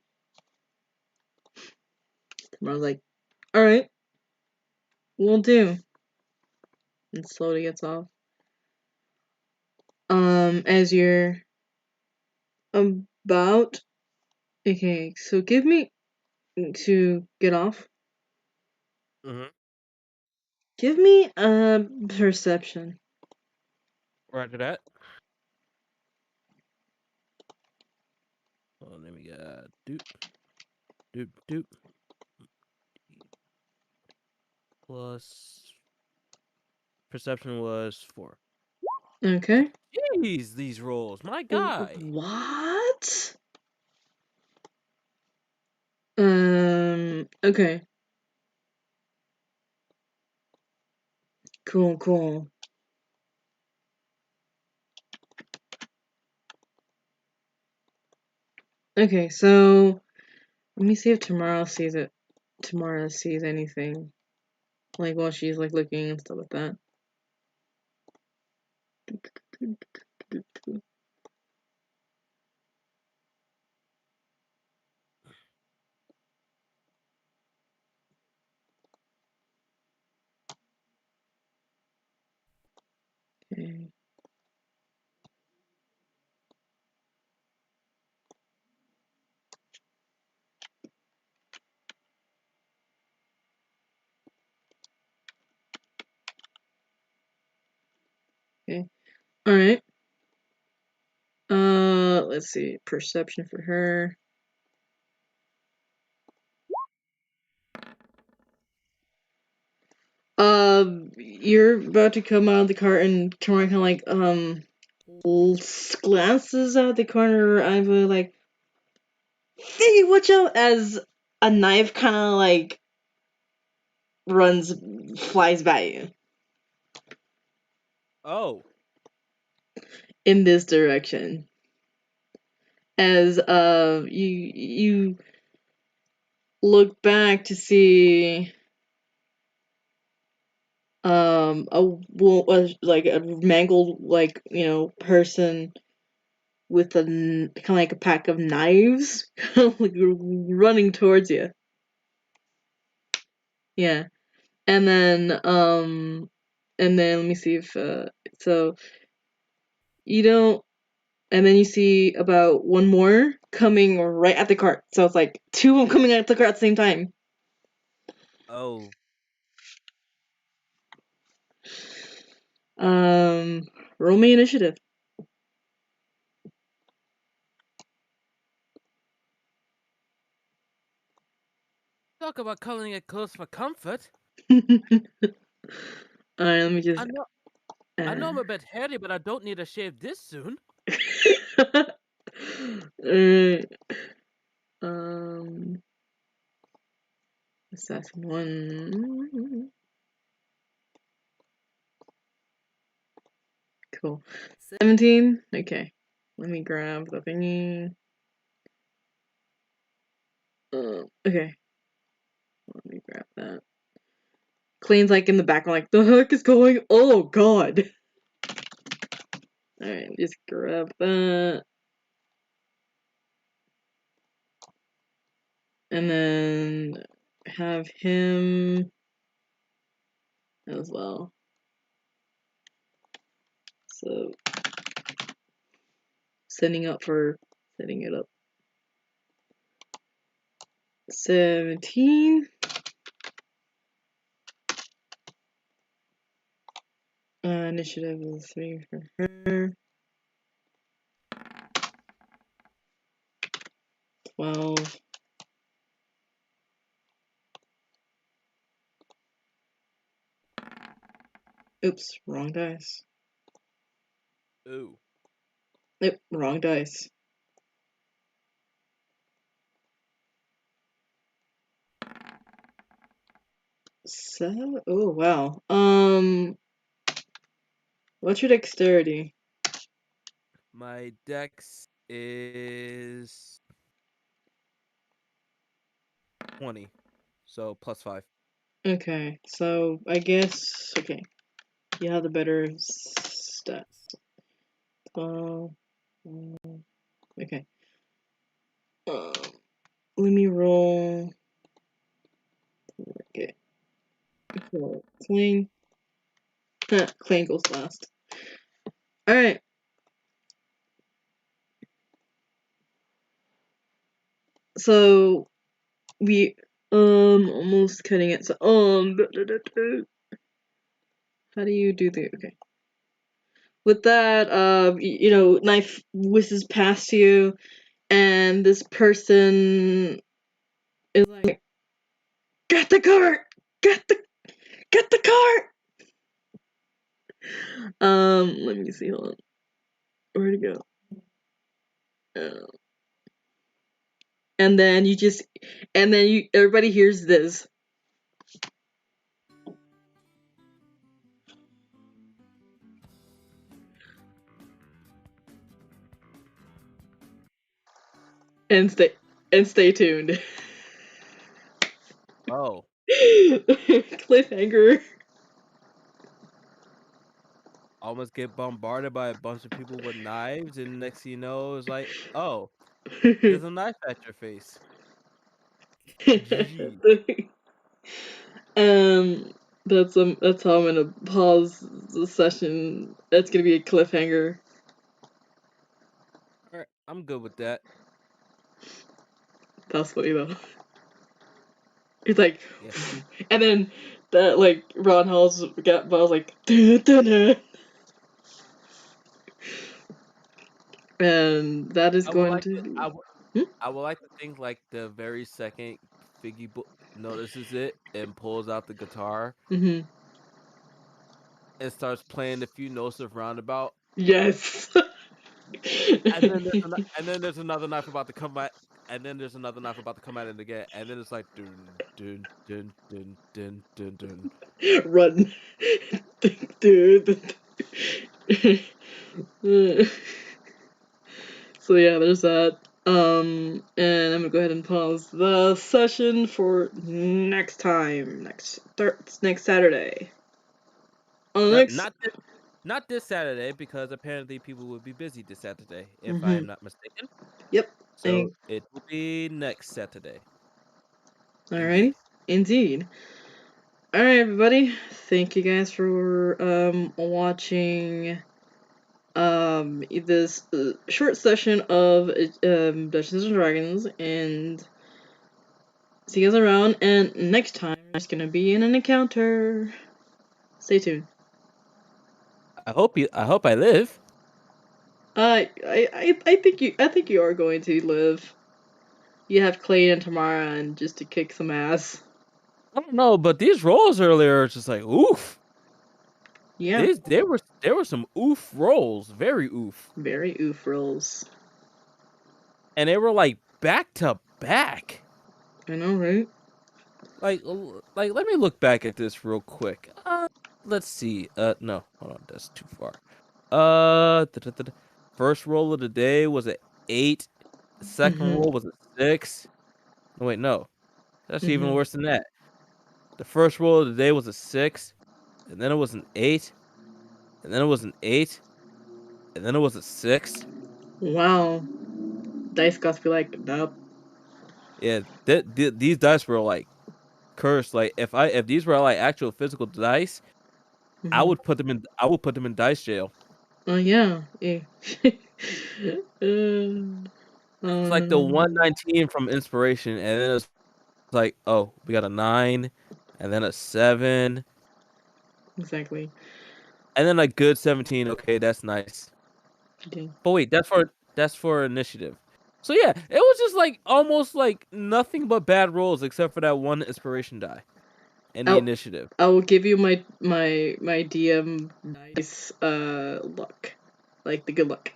S2: Tomorrow's like, alright, will do. And slowly gets off. As you're about, okay, so give me, to get off, give me a perception.
S1: Roger that. Oh, let me doop, doop, doop. Plus perception was 4.
S2: Okay.
S1: Jeez, these rolls, my guy.
S2: What? Okay. Cool. Okay, so let me see if Tamara sees it. Tamara sees anything. Like while she's like looking and stuff like that. Okay. Okay. Alright. Let's see. Perception for her. You're about to come out of the cart and Tamara kind of like, glances out the corner of her eye, like, hey, watch out, as a knife kind of like flies by you.
S1: Oh.
S2: In this direction. As you look back to see like a mangled, like, you know, person with a kind of like a pack of knives like running towards you. Yeah. And then let me see if so you don't, and then you see about one more coming right at the cart. So it's like 2 of them coming at the cart at the same time.
S1: Oh.
S2: Roll me initiative.
S1: Talk about calling it close for comfort.
S2: Alright, let me just
S1: I know I'm a bit hairy, but I don't need to shave this soon.
S2: Assassin 1. Cool. 17? Okay. Let me grab the thingy. Okay. Let me grab that. Clean's like in the background, like, the heck is going? Oh god! Alright, just grab that. And then have him as well. So, setting it up. 17. Initiative is 3 for her. 12. Oops, wrong dice.
S1: Ooh.
S2: Nope, wrong dice. So, oh wow. What's your dexterity?
S1: My dex is 20. So plus 5.
S2: Okay, so I guess, okay, you have the better stats. 12. Okay. Um, let me roll. Okay. So, Clang. Clang goes last. Alright. So we almost cutting it. So how do you do the okay? With that, knife whizzes past you, and this person is like, "Get the cart! Get the cart!" Let me see. Hold on. Where'd it go? And then everybody hears this. And stay tuned.
S1: Oh,
S2: Cliffhanger.
S1: almost get bombarded by a bunch of people with knives, and next thing you know, it's like, oh, there's a knife at your face. GG.
S2: That's how I'm gonna pause the session. That's gonna be a cliffhanger.
S1: All right, I'm good with that.
S2: That's funny though. It's like,
S1: Yeah.
S2: and then that like Ron Hall's got balls like, dun, dun, dun. And that is
S1: I would
S2: going
S1: like
S2: to
S1: to.
S2: be.
S1: I would like to think like the very second Figgy notices it and pulls out the guitar
S2: Mm-hmm.
S1: and starts playing a few notes of roundabout,
S2: Yes.
S1: and then there's another knife about to come out, and then there's another knife about to come at it again, and then it's like dun dun dun dun dun dun dun.
S2: Run, dude. So yeah, there's that. And I'm gonna go ahead and pause the session for next time. Next Saturday. On the
S1: No,
S2: next.
S1: not this Saturday because apparently people will be busy this Saturday, if I
S2: Mm-hmm.
S1: am not mistaken.
S2: Yep.
S1: So it will be next Saturday.
S2: Alrighty.
S1: Indeed.
S2: Indeed. Alright, everybody. Thank you guys for watching this short session of Dungeons and Dragons, and see you guys around. And next time, it's gonna be in an encounter. Stay tuned.
S1: I hope I live.
S2: I think you are going to live. You have Clayton and Tamara, and just to kick some ass.
S1: I don't know, but these rolls earlier are just like oof.
S2: Yeah.
S1: There were some oof rolls, very oof.
S2: Very oof rolls.
S1: And they were like back to back.
S2: I know, right?
S1: Like let me look back at this real quick. Let's see. No, hold on, that's too far. First roll of the day was an 8. Second roll was a 6. Oh, wait, no. That's even worse than that. The first roll of the day was a 6, and then it was an 8, and then it was an 8, and then it was a 6.
S2: Wow. Dice gods be like, nope.
S1: Yeah, these dice were like cursed. Like if these were like actual physical dice, I would put them in dice jail.
S2: Oh yeah. Yeah.
S1: It's like the 119 from Inspiration, and then it's like, oh, we got a 9, and then a 7,
S2: Exactly.
S1: and then a good 17. Okay, that's nice.
S2: Okay.
S1: But wait, that's for initiative. So yeah, it was just like almost like nothing but bad rolls except for that one inspiration die and the initiative.
S2: I will give you my DM dice luck. Like the good luck.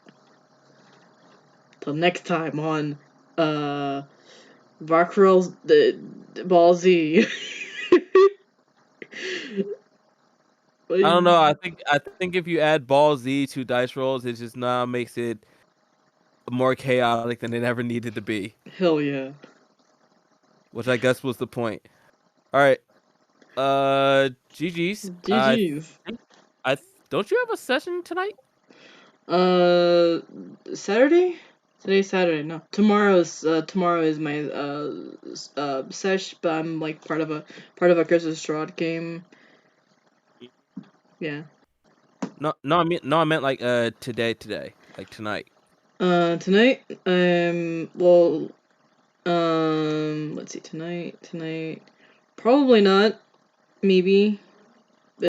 S2: Till next time on Varkaril's the Ball Z.
S1: I don't know. I think if you add Ball Z to dice rolls, it just now makes it more chaotic than it ever needed to be.
S2: Hell yeah.
S1: Which I guess was the point. All right. GG's.
S2: GG's.
S1: I don't you have a session tonight?
S2: Saturday? Today's Saturday. No, tomorrow is my sesh, but I'm like part of a Christmas Strahd game. Yeah.
S1: No, I meant like today, like tonight.
S2: Tonight. Well. Let's see. Tonight. Probably not. Maybe.